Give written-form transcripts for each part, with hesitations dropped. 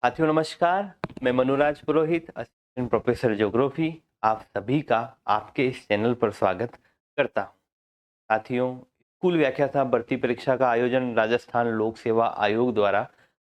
साथियों नमस्कार। मैं मनुराज पुरोहित, असिस्टेंट प्रोफेसर ज्योग्राफी, आप सभी का आपके इस चैनल पर स्वागत करता हूं। साथियों, स्कूल व्याख्याता भर्ती परीक्षा का आयोजन राजस्थान लोक सेवा आयोग द्वारा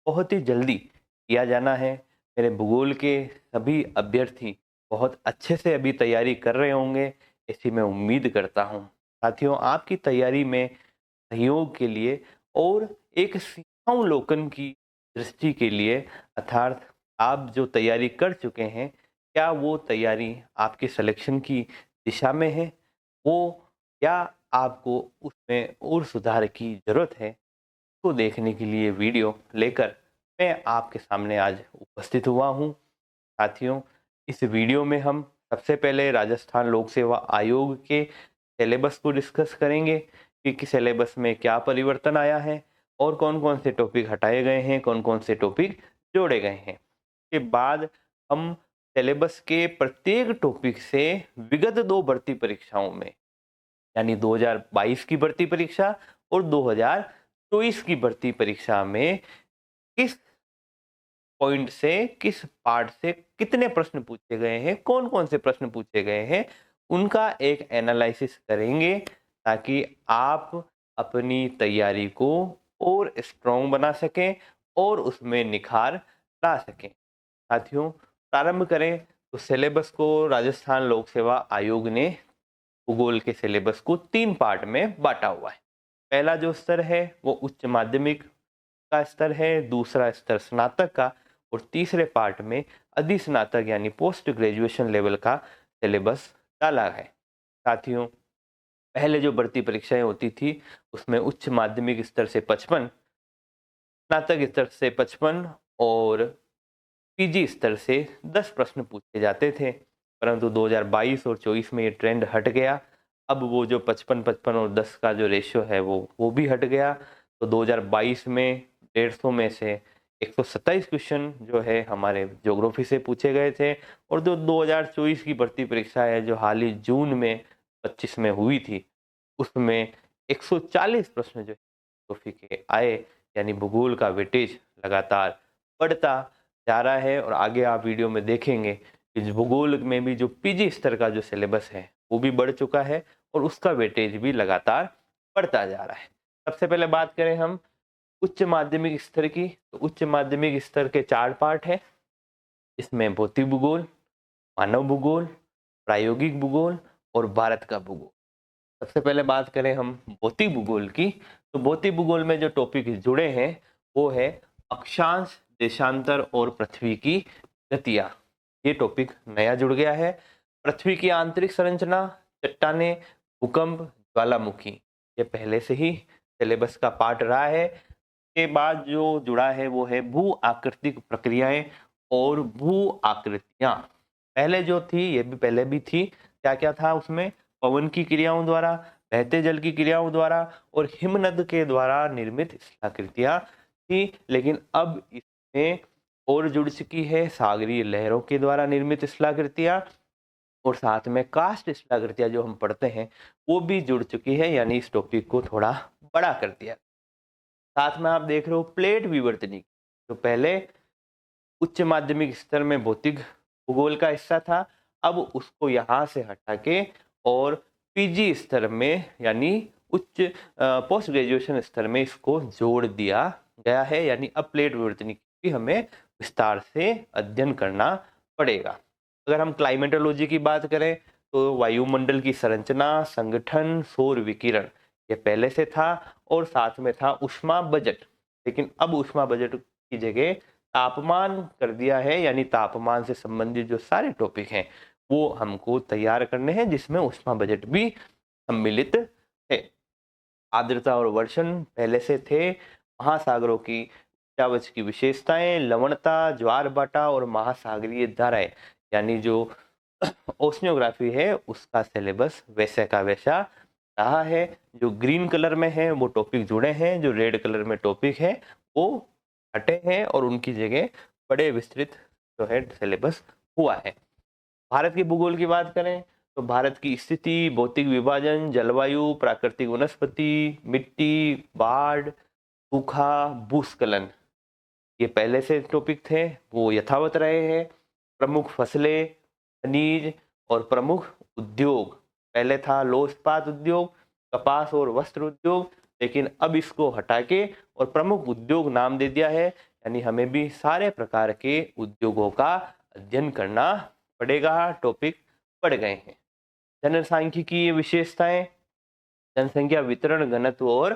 बहुत ही जल्दी किया जाना है। मेरे भूगोल के सभी अभ्यर्थी बहुत अच्छे से अभी तैयारी कर रहे होंगे, ऐसी मैं उम्मीद करता हूं। साथियों, आपकी तैयारी में सहयोग के लिए और एक सिंहावलोकन की दृष्टि के लिए, अर्थात आप जो तैयारी कर चुके हैं, क्या वो तैयारी आपके सिलेक्शन की दिशा में है, वो या आपको उसमें और सुधार की ज़रूरत है, को देखने के लिए वीडियो लेकर मैं आपके सामने आज उपस्थित हुआ हूँ। साथियों, इस वीडियो में हम सबसे पहले राजस्थान लोक सेवा आयोग के सिलेबस को डिस्कस करेंगे कि सिलेबस में क्या परिवर्तन आया है और कौन कौन से टॉपिक हटाए गए हैं, कौन कौन से टॉपिक जोड़े गए हैं। के बाद हम सिलेबस के प्रत्येक टॉपिक से विगत दो भर्ती परीक्षाओं में, यानी 2022 की भर्ती परीक्षा और 2024 की भर्ती परीक्षा में किस पॉइंट से, किस पार्ट से कितने प्रश्न पूछे गए हैं, कौन कौन से प्रश्न पूछे गए हैं, उनका एक एनालिसिस करेंगे ताकि आप अपनी तैयारी को और स्ट्रॉन्ग बना सकें और उसमें निखार ला सकें। साथियों, प्रारंभ करें तो सिलेबस को राजस्थान लोक सेवा आयोग ने भूगोल के सिलेबस को तीन पार्ट में बांटा हुआ है। पहला जो स्तर है वो उच्च माध्यमिक का स्तर है, दूसरा स्तर स्नातक का और तीसरे पार्ट में अधिस्नातक यानी पोस्ट ग्रेजुएशन लेवल का सिलेबस डाला है। साथियों, पहले जो भर्ती परीक्षाएं होती थी उसमें उच्च माध्यमिक स्तर से 55, स्नातक स्तर से 55 और पीजी स्तर से 10 प्रश्न पूछे जाते थे। परंतु 2022 और 24 में ये ट्रेंड हट गया। अब वो जो 55-55 और 10 का जो रेशियो है वो भी हट गया। तो 2022 में 150 में से 127 क्वेश्चन जो है हमारे ज्योग्राफी से पूछे गए थे और जो 2024 की भर्ती परीक्षा है जो हाल ही जून में 25 में हुई थी, उसमें 140 प्रश्न जो ज्योग्राफी के आए, यानी भूगोल का वेटेज लगातार बढ़ता जा रहा है। और आगे आप वीडियो में देखेंगे कि भूगोल में भी जो पीजी स्तर का जो सिलेबस है वो भी बढ़ चुका है और उसका वेटेज भी लगातार बढ़ता जा रहा है। सबसे पहले बात करें हम उच्च माध्यमिक स्तर की, तो उच्च माध्यमिक स्तर के 4 पार्ट है। इसमें भौतिक भूगोल, मानव भूगोल, प्रायोगिक भूगोल और भारत का भूगोल। सबसे पहले बात करें हम भौतिक भूगोल की, तो भौतिक भूगोल में जो टॉपिक जुड़े हैं वो है अक्षांश, देशांतर और पृथ्वी की गतियां। ये टॉपिक नया जुड़ गया है। पृथ्वी की आंतरिक संरचना, चट्टाने, भूकंप, ज्वालामुखी, ये पहले से ही सिलेबस का पार्ट रहा है। के बाद जो जुड़ा है वो है भू आकृतिक प्रक्रियाएं और भू आकृतियां। पहले जो थी, ये भी पहले भी थी, क्या क्या था उसमें, पवन की क्रियाओं द्वारा, बहते जल की क्रियाओं द्वारा और हिमनद के द्वारा निर्मित शिलाकृतियां थी। लेकिन अब इसमें और जुड़ चुकी है सागरीय लहरों के द्वारा निर्मित शिलाकृतियां और साथ में कास्ट शिलाकृतियां जो हम पढ़ते हैं वो भी जुड़ चुकी है, यानी इस टॉपिक को थोड़ा बड़ा कर दिया। साथ में आप देख रहे हो प्लेट विवर्तनिक, तो पहले उच्च माध्यमिक स्तर में भौतिक भूगोल का हिस्सा था, अब उसको यहाँ से हटा के और पीजी स्तर में यानी उच्च पोस्ट ग्रेजुएशन स्तर में इसको जोड़ दिया गया है। यानी अब प्लेट विवर्तनिक की हमें विस्तार से अध्ययन करना पड़ेगा। अगर हम क्लाइमेटोलॉजी की बात करें तो वायुमंडल की संरचना, संगठन, सौर विकिरण, ये पहले से था और साथ में था ऊष्मा बजट। लेकिन अब ऊष्मा बजट की जगह तापमान कर दिया है, यानी तापमान से संबंधित जो सारे टॉपिक हैं वो हमको तैयार करने हैं, जिसमें ऊष्मा बजट भी सम्मिलित है। आर्द्रता और वर्षण पहले से थे। महासागरों की उच्चावच की विशेषताएं, लवणता, ज्वार भाटा और महासागरीय धाराएं, यानी जो ओशनियोग्राफी है उसका सिलेबस वैसे का वैसा रहा है। जो ग्रीन कलर में है वो टॉपिक जुड़े हैं, जो रेड कलर में टॉपिक है वो हटे हैं और उनकी जगह बड़े विस्तृत जो है सिलेबस हुआ है। भारत के भूगोल की बात करें तो भारत की स्थिति, भौतिक विभाजन, जलवायु, प्राकृतिक वनस्पति, मिट्टी, बाढ़, सूखा, भूस्खलन, ये पहले से टॉपिक थे, वो यथावत रहे हैं। प्रमुख फसलें, खनिज और प्रमुख उद्योग, पहले था लौह इस्पात उद्योग, कपास और वस्त्र उद्योग, लेकिन अब इसको हटा के और प्रमुख उद्योग नाम दे दिया है। यानी हमें भी सारे प्रकार के उद्योगों का अध्ययन करना पड़ेगा। टॉपिक बढ़ गए हैं। जनसांख्यिकी ये विशेषताएं, जनसंख्या वितरण, घनत्व और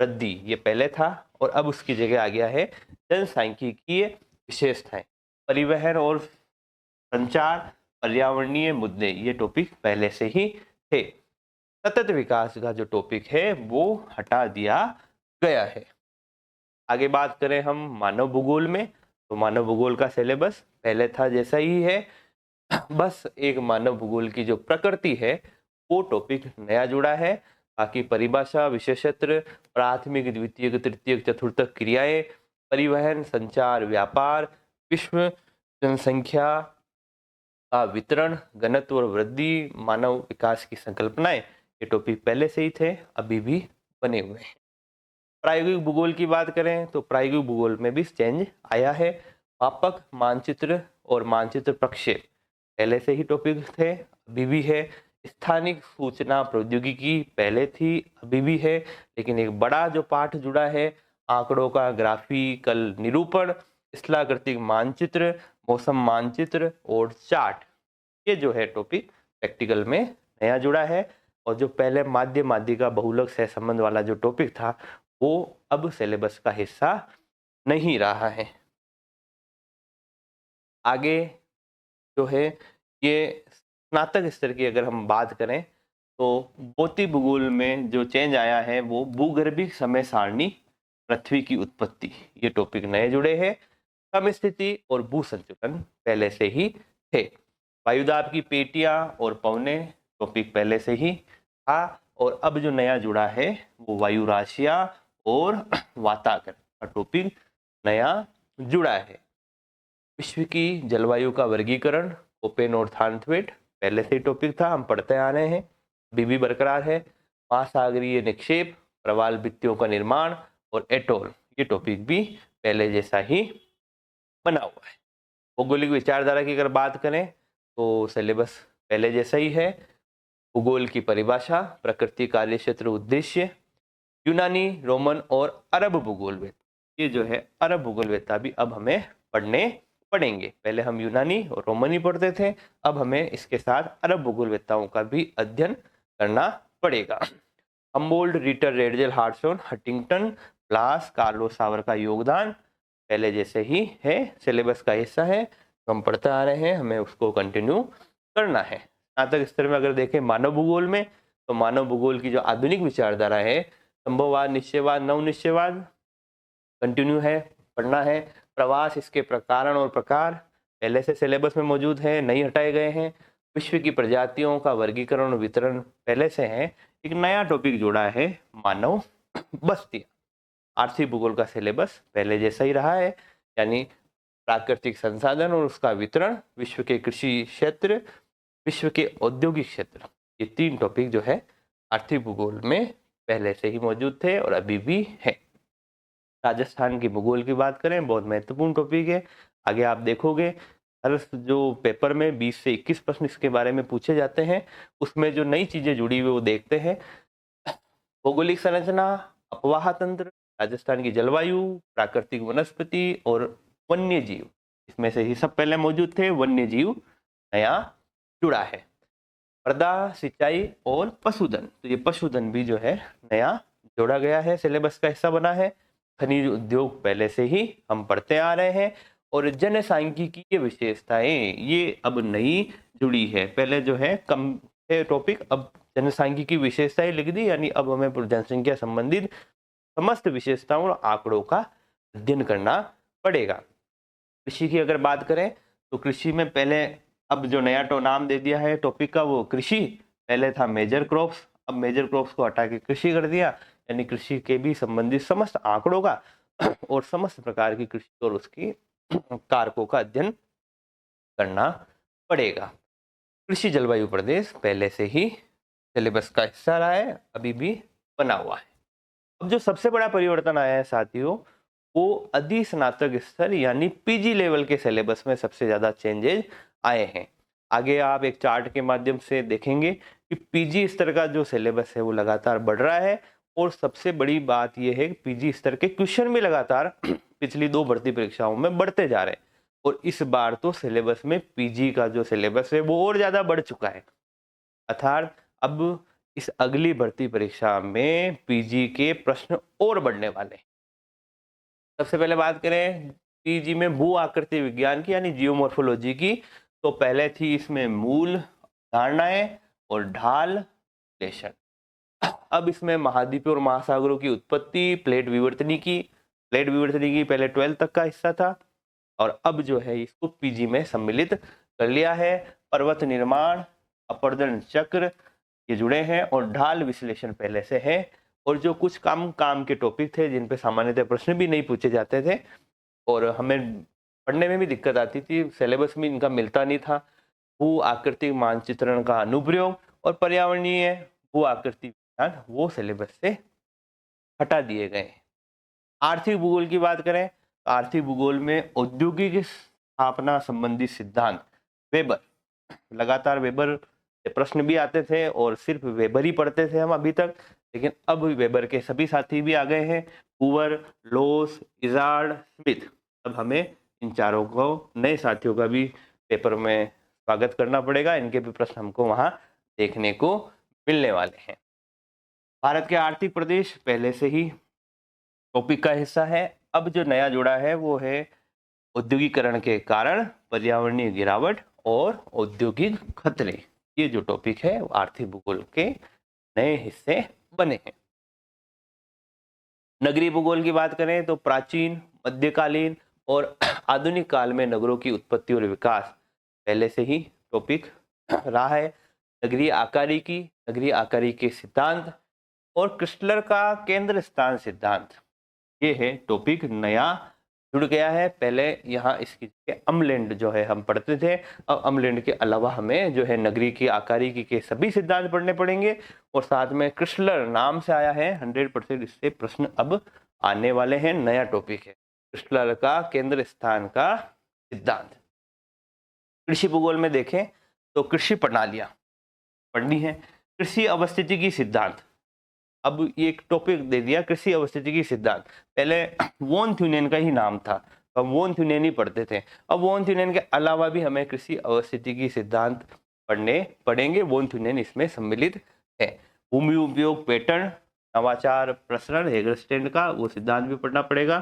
वृद्धि, ये पहले था और अब उसकी जगह आ गया है जनसांख्यिकीय विशेषताएं। परिवहन और संचार, पर्यावरणीय मुद्दे, ये टॉपिक पहले से ही थे। सतत विकास का जो टॉपिक है वो हटा दिया गया है। आगे बात करें हम मानव भूगोल में, तो मानव भूगोल का सिलेबस पहले था जैसा ही है, बस एक मानव भूगोल की जो प्रकृति है वो टॉपिक नया जुड़ा है। बाकी परिभाषा, विशेषत्र, प्राथमिक, द्वितीयक, तृतीयक, चतुर्थक क्रियाएं, परिवहन, संचार, व्यापार, विश्व जनसंख्या का वितरण, घनत्व और वृद्धि, मानव विकास की संकल्पनाएं, ये टॉपिक पहले से ही थे, अभी भी बने हुए हैं। प्रायोगिक भूगोल की बात करें तो प्रायोगिक भूगोल में भी चेंज आया है। मापक, मानचित्र और मानचित्र प्रक्षेप पहले से ही टॉपिक थे, अभी भी है। स्थानिक सूचना प्रौद्योगिकी पहले थी, अभी भी है, लेकिन एक बड़ा जो पाठ जुड़ा है आंकड़ों का ग्राफिकल निरूपण, स्थलाकृतिक मानचित्र, मौसम मानचित्र और चार्ट, ये जो है टॉपिक प्रैक्टिकल में नया जुड़ा है। और जो पहले माध्य माध्यिका बहुलक सहसंबंध वाला जो टॉपिक था वो अब सिलेबस का हिस्सा नहीं रहा है। आगे जो है ये स्नातक स्तर की अगर हम बात करें तो भौतिक भूगोल में जो चेंज आया है वो भूगर्भिक समय सारणी, पृथ्वी की उत्पत्ति, ये टॉपिक नए जुड़े हैं। समस्थिति और भू संचलन पहले से ही थे। वायुदाब की पेटियां और पवने टॉपिक पहले से ही था और अब जो नया जुड़ा है वो वायु राशियां और वातावरण का टॉपिक नया जुड़ा है। विश्व की जलवायु का वर्गीकरण, कोपेन और थानथवेट पहले से ही टॉपिक था, हम पढ़ते आ रहे हैं, अभी भी बरकरार है। महासागरीय निक्षेप, प्रवाल भित्तियों का निर्माण और एटोल, ये टॉपिक भी पहले जैसा ही बना हुआ है। भौगोलिक विचारधारा की अगर बात करें तो सिलेबस पहले जैसा ही है। भूगोल की परिभाषा, प्रकृति, कार्य क्षेत्र, उद्देश्य, यूनानी, रोमन और अरब भूगोलवेद, ये जो है अरब भूगोलवेदता भी अब हमें पढ़ने पड़ेंगे। पहले हम यूनानी और रोमन ही पढ़ते थे, अब हमें इसके साथ अरब भूगोलवेदताओं का भी अध्ययन करना पड़ेगा। Humboldt, Ritter, Ratzel, Hartshorne, Huntington, Blache, Carlos Sauer का योगदान पहले जैसे ही है, सिलेबस का हिस्सा है, तो हम पढ़ते आ रहे हैं, हमें उसको कंटिन्यू करना है। स्नातक स्तर में अगर देखें मानव भूगोल में, तो मानव भूगोल की जो आधुनिक विचारधारा है, संभववाद, निश्चयवाद, नव निश्चयवाद कंटिन्यू है, पढ़ना है। प्रवास, इसके कारण और प्रकार पहले से सिलेबस में मौजूद है, नहीं हटाए गए हैं। विश्व की प्रजातियों का वर्गीकरण और वितरण पहले से है, एक नया टॉपिक जोड़ा है, मानव बस्ती। आर्थिक भूगोल का सिलेबस पहले जैसा ही रहा है, यानी प्राकृतिक संसाधन और उसका वितरण, विश्व के कृषि क्षेत्र, विश्व के औद्योगिक क्षेत्र, ये तीन टॉपिक जो है आर्थिक भूगोल में पहले से ही मौजूद थे और अभी भी है। राजस्थान की भूगोल की बात करें, बहुत महत्वपूर्ण टॉपिक है। आगे आप देखोगे हर जो पेपर में 20 से 21 प्रश्न इसके बारे में पूछे जाते हैं, उसमें जो नई चीजें जुड़ी हुई वो देखते हैं। भौगोलिक संरचना, अपवाह तंत्र, राजस्थान की जलवायु, प्राकृतिक वनस्पति और वन्य जीव, इसमें से ही सब पहले मौजूद थे, वन्य जीव नया जुड़ा है। मृदा, सिंचाई और पशुधन, तो ये पशुधन भी जो है नया जोड़ा गया है, सिलेबस का हिस्सा बना है। खनिज उद्योग पहले से ही हम पढ़ते आ रहे हैं और जनसांख्यिकी की विशेषताएं ये अब नई जुड़ी है, पहले जो है कम है टॉपिक, अब जनसांख्यिकी की विशेषताएं लिख दी, यानी अब हमें जनसंख्या संबंधित समस्त विशेषताओं और आंकड़ों का अध्ययन करना पड़ेगा। कृषि की अगर बात करें तो कृषि में पहले अब जो नया नाम दे दिया है टॉपिक का वो कृषि, पहले था मेजर क्रॉप्स, अब मेजर क्रॉप्स को हटा के कृषि कर दिया, यानी कृषि के भी संबंधित समस्त आंकड़ों का और समस्त प्रकार की कृषि और उसकी कारकों का अध्ययन करना पड़ेगा। कृषि जलवायु प्रदेश पहले से ही सिलेबस का हिस्सा रहा है, अभी भी बना हुआ है। अब जो सबसे बड़ा परिवर्तन आया है साथियों, वो अधिस्नातक स्तर यानी पीजी लेवल के सिलेबस में सबसे ज़्यादा चेंजेज आए हैं। आगे आप एक चार्ट के माध्यम से देखेंगे कि पीजी स्तर का जो सिलेबस है वो लगातार बढ़ रहा है, और सबसे बड़ी बात यह है कि पीजी स्तर के क्वेश्चन भी लगातार पिछली 2 भर्ती परीक्षाओं में बढ़ते जा रहे हैं, और इस बार तो सिलेबस में पीजी का जो सिलेबस है वो और ज़्यादा बढ़ चुका है। अर्थात अब इस अगली भर्ती परीक्षा में पीजी के प्रश्न और बढ़ने वाले हैं। सबसे पहले बात करें पीजी में भू आकृति विज्ञान की यानी जियोमॉर्फोलॉजी की, तो पहले थी इसमें मूल धारणाएं और ढाल विश्लेषण। अब इसमें महाद्वीपों और महासागरों की उत्पत्ति, प्लेट विवर्तनी की पहले 12 तक का हिस्सा था, और अब जो है इसको पीजी में सम्मिलित कर लिया है। पर्वत निर्माण, अपरदन चक्र ये जुड़े हैं, और ढाल विश्लेषण पहले से है। और जो कुछ काम के टॉपिक थे जिन पे सामान्यतः प्रश्न भी नहीं पूछे जाते थे और हमें पढ़ने में भी दिक्कत आती थी, सिलेबस में इनका मिलता नहीं था, भू आकृतिक मानचित्रण का अनुप्रयोग और पर्यावरणीय भू आकृति विज्ञान, वो सिलेबस से हटा दिए गए हैं। आर्थिक भूगोल की बात करें तो आर्थिक भूगोल में औद्योगिक स्थापना संबंधी सिद्धांत, वेबर, लगातार वेबर से प्रश्न भी आते थे और सिर्फ वेबर ही पढ़ते थे हम अभी तक, लेकिन अब वेबर के सभी साथी भी आ गए हैं, हूवर, लोस, इजार्ड, स्मिथ। अब हमें इन चारों को नए साथियों का भी पेपर में स्वागत करना पड़ेगा, इनके भी प्रश्न हमको वहां देखने को मिलने वाले हैं। भारत के आर्थिक प्रदेश पहले से ही टॉपिक का हिस्सा है। अब जो नया जुड़ा है वो है औद्योगिकरण के कारण पर्यावरणीय गिरावट और औद्योगिक खतरे। ये जो टॉपिक है वो आर्थिक भूगोल के नए हिस्से बने हैं। नगरीय भूगोल की बात करें तो प्राचीन, मध्यकालीन और आधुनिक काल में नगरों की उत्पत्ति और विकास पहले से ही टॉपिक रहा है। नगरीय आकारी के सिद्धांत और क्रिस्टलर का केंद्र स्थान सिद्धांत, ये है टॉपिक नया जुड़ गया है। पहले यहाँ इसकी अम्लैंड जो है हम पढ़ते थे, अब अम्लैंड के अलावा हमें जो है नगरी की आकारिकी के सभी सिद्धांत पढ़ने पड़ेंगे, और साथ में क्रिस्टलर नाम से आया है, 100% इससे प्रश्न अब आने वाले हैं। नया टॉपिक है क्रिस्टलर का केंद्र स्थान का सिद्धांत। कृषि भूगोल में देखें तो कृषि प्रणालियां पढ़नी है। कृषि अवस्थिति की सिद्धांत, अब ये एक टॉपिक दे दिया कृषि अवस्थिति की सिद्धांत। पहले वॉन थ्यूनेन का ही नाम था, हम वॉन थ्यूनेन ही पढ़ते थे। अब वॉन थ्यूनेन के अलावा भी हमें कृषि अवस्थिति की सिद्धांत पढ़ने पड़ेंगे, वॉन थ्यूनेन इसमें सम्मिलित है। भूमि उपयोग पैटर्न, नवाचार प्रसरण हेगरस्टैंड का वो सिद्धांत भी पढ़ना पड़ेगा।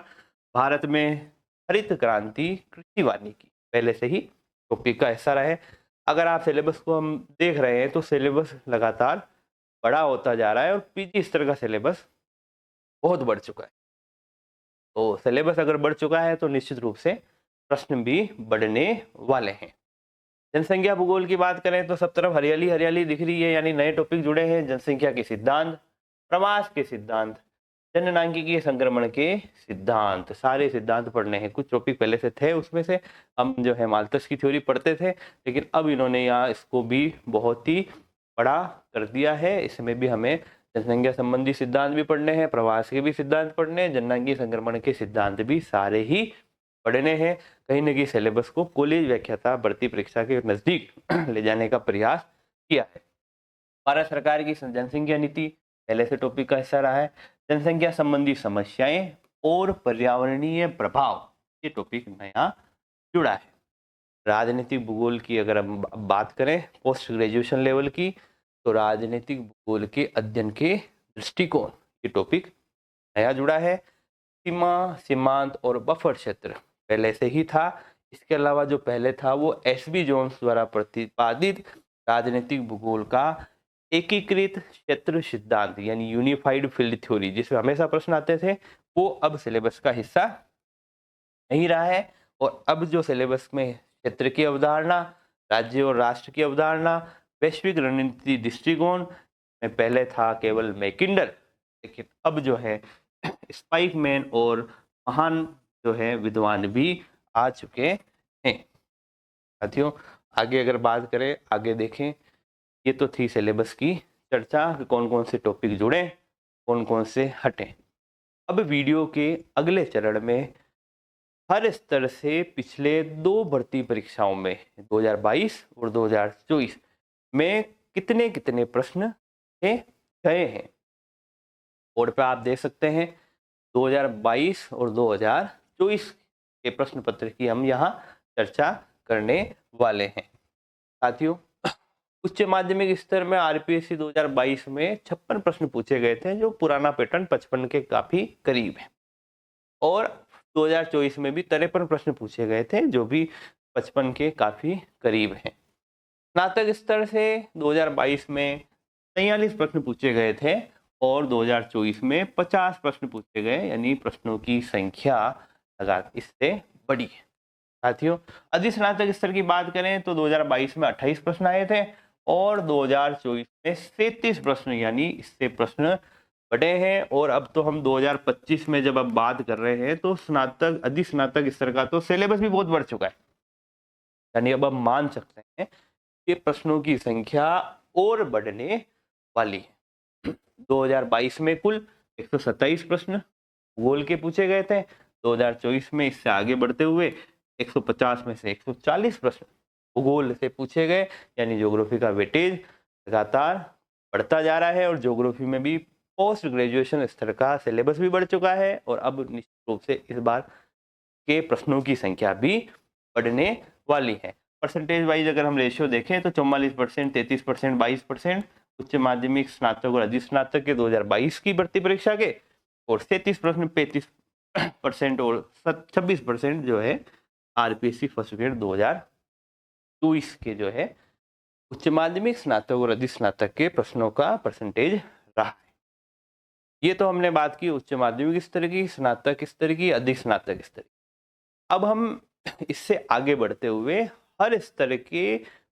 भारत में हरित क्रांति कृषि वानिकी पहले से ही टॉपिक का हिस्सा रहा है। अगर आप सिलेबस को हम देख रहे हैं तो सिलेबस लगातार बड़ा होता जा रहा है, और पीजी स्तर का सिलेबस बहुत बढ़ चुका है। तो सिलेबस अगर बढ़ चुका है तो निश्चित रूप से प्रश्न भी बढ़ने वाले हैं। जनसंख्या भूगोल की बात करें तो सब तरफ हरियाली हरियाली दिख रही है, यानी नए टॉपिक जुड़े हैं। जनसंख्या के सिद्धांत, प्रवास के सिद्धांत, जननांगिकीय संक्रमण के सिद्धांत, सारे सिद्धांत पढ़ने हैं। कुछ टॉपिक पहले से थे, उसमें से हम जो है माल्थस की थ्योरी पढ़ते थे, लेकिन अब इन्होंने यहाँ इसको भी बहुत ही बड़ा कर दिया है। इसमें भी हमें जनसंख्या संबंधी सिद्धांत भी पढ़ने हैं, प्रवास के भी सिद्धांत पढ़ने हैं, जननांगीय संक्रमण के सिद्धांत भी सारे ही पढ़ने हैं। कहीं न कहीं सिलेबस को कॉलेज व्याख्याता भर्ती परीक्षा के नजदीक ले जाने का प्रयास किया है। भारत सरकार की जनसंख्या नीति पहले से टॉपिक का हिस्सा रहा है। जनसंख्या संबंधी समस्याएं और पर्यावरणीय प्रभाव, ये टॉपिक नया जुड़ा है। राजनीतिक भूगोल की अगर हम बात करें पोस्ट ग्रेजुएशन लेवल की, तो राजनीतिक भूगोल के अध्ययन के दृष्टिकोण, ये टॉपिक नया जुड़ा है। सीमा, सीमांत और बफर क्षेत्र पहले से ही था। इसके अलावा जो पहले था वो एसबी जोन्स द्वारा प्रतिपादित राजनीतिक भूगोल का एकीकृत क्षेत्र सिद्धांत यानी यूनिफाइड फील्ड थ्योरी, जिसमें हमेशा प्रश्न आते थे, वो अब सिलेबस का हिस्सा नहीं रहा है। और अब जो सिलेबस में क्षेत्र की अवधारणा, राज्य और राष्ट्र की अवधारणा, वैश्विक रणनीति दृष्टिकोण में पहले था केवल मैकिंडर, लेकिन अब जो है स्पाइकमैन और महान जो है विद्वान भी आ चुके हैं। साथियों आगे अगर बात करें, आगे देखें, ये तो थी सिलेबस की चर्चा, कौन कौन से टॉपिक जुड़े, कौन कौन से हटे। अब वीडियो के अगले चरण में हर स्तर से पिछले 2 भर्ती परीक्षाओं में 2022 और 2024 में कितने प्रश्न पूछे गए हैं। बोर्ड पे आप देख सकते हैं 2022 और 2024 के प्रश्न पत्र की हम यहाँ चर्चा करने वाले हैं। साथियों, उच्च माध्यमिक स्तर में आरपीएससी 2022 में 56 प्रश्न पूछे गए थे, जो पुराना पैटर्न 55 के काफी करीब है। और 2024 में भी 53 प्रश्न पूछे गए थे, जो भी 55 के काफी करीब हैं। स्नातक स्तर से 2022 में 43 प्रश्न पूछे गए थे और 2024 में 50 प्रश्न पूछे गए, यानी प्रश्नों की संख्या लगातार इससे बढ़ी है। साथियों, अधिस्नातक स्तर की बात करें तो 2022 में 28 प्रश्न आए थे और 2024 में 37 प्रश्न, यानी इससे प्रश्न बढ़े हैं। और अब तो हम 2025 में जब अब बात कर रहे हैं तो स्नातक अधिस्नातक स्तर का तो सिलेबस भी बहुत बढ़ चुका है, यानी अब हम मान सकते हैं कि प्रश्नों की संख्या और बढ़ने वाली है। 2022 में कुल 127 प्रश्न भूगोल के पूछे गए थे। 2024 में इससे आगे बढ़ते हुए 150 में से 140 प्रश्न भूगोल से पूछे गए, यानी ज्योग्राफी का वेटेज लगातार बढ़ता जा रहा है। और ज्योग्राफी में भी पोस्ट ग्रेजुएशन स्तर का सिलेबस भी बढ़ चुका है और अब निश्चित रूप से इस बार के प्रश्नों की संख्या भी बढ़ने वाली है। परसेंटेज वाइज अगर हम रेशियो देखें तो 44%, 33%, 22% उच्च माध्यमिक, स्नातक और अधिस्नातक के 2022 की भर्ती परीक्षा के, और 33%, 35% और 26% जो है आरपीएससी फर्स्ट ग्रेड 2024 के जो है उच्च माध्यमिक, स्नातक और अधिस्नातक के प्रश्नों का परसेंटेज रहा है। ये तो हमने बात की उच्च माध्यमिक स्तर की, स्नातक स्तर की, अधिस्नातक स्तर की। अब हम इससे आगे बढ़ते हुए हर स्तर के